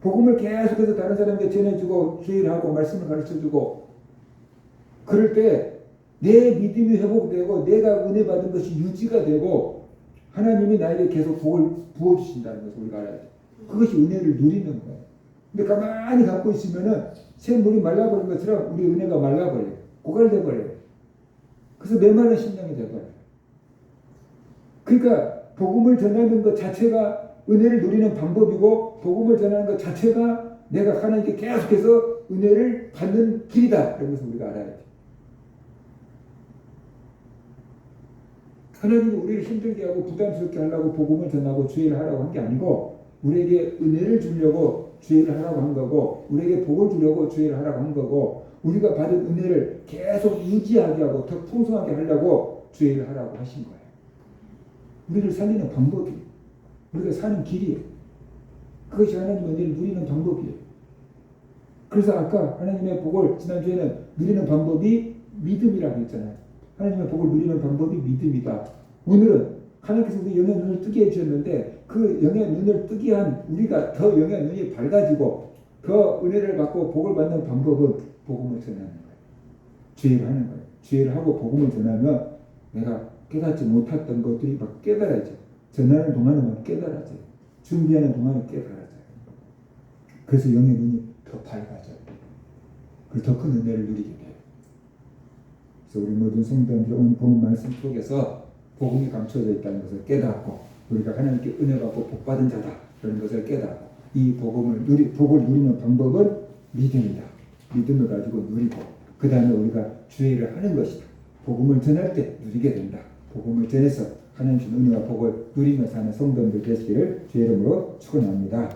Speaker 1: 복음을 계속해서 다른 사람에게 전해주고 주의를 하고 말씀을 가르쳐주고 그럴 때 내 믿음이 회복되고 내가 은혜 받은 것이 유지가 되고 하나님이 나에게 계속 복을 부어주신다는 것을 우리가 알아야 돼요. 그것이 은혜를 누리는 거예요. 근데 가만히 갖고 있으면은 샘물이 말라버린 것처럼 우리 은혜가 말라버려요. 고갈돼버려요. 그래서 메마른 심령이 돼버려요. 그러니까 복음을 전하는 것 자체가 은혜를 누리는 방법이고 복음을 전하는 것 자체가 내가 하나님께 계속해서 은혜를 받는 길이다. 이런 것을 우리가 알아야 돼요. 하나님은 우리를 힘들게 하고 부담스럽게 하려고 복음을 전하고 주의를 하라고 한 게 아니고 우리에게 은혜를 주려고 주의를 하라고 한 거고 우리에게 복을 주려고 주의를 하라고 한 거고 우리가 받은 은혜를 계속 유지하게 하고 더 풍성하게 하려고 주의를 하라고 하신 거예요. 우리를 살리는 방법이에요. 우리가 사는 길이에요. 그것이 하나님의 은혜를 누리는 방법이에요. 그래서 아까 하나님의 복을 지난주에는 누리는 방법이 믿음이라고 했잖아요. 하나님의 복을 누리는 방법이 믿음이다. 오늘은 하나님께서 우리 영의 눈을 뜨게 해주셨는데 그 영의 눈을 뜨게 한 우리가 더 영의 눈이 밝아지고 더 은혜를 받고 복을 받는 방법은 복음을 전하는 거예요. 주의를 하는 거예요. 주의를 하고 복음을 전하면 내가 깨닫지 못했던 것들이 막 깨달아져. 전하는 동안에만 깨달아져요. 준비하는 동안에 깨달아져요. 그래서 영의 눈이 더 밝아져요. 그래서 더 큰 은혜를 누리게 돼요. 그래서 우리 모든 성도님들 오늘 본 말씀 속에서 복음이 감춰져 있다는 것을 깨닫고 우리가 하나님께 은혜 받고 복 받은 자다 이런 것을 깨닫고 이 복을 누리는 방법은 믿음이다. 믿음을 가지고 누리고 그 다음에 우리가 주의를 하는 것이다. 복음을 전할 때 누리게 된다. 복음을 전해서 하나님 준 은혜와 복을 누리며 사는 성도들 되시기를 주의 이름으로 축원합니다.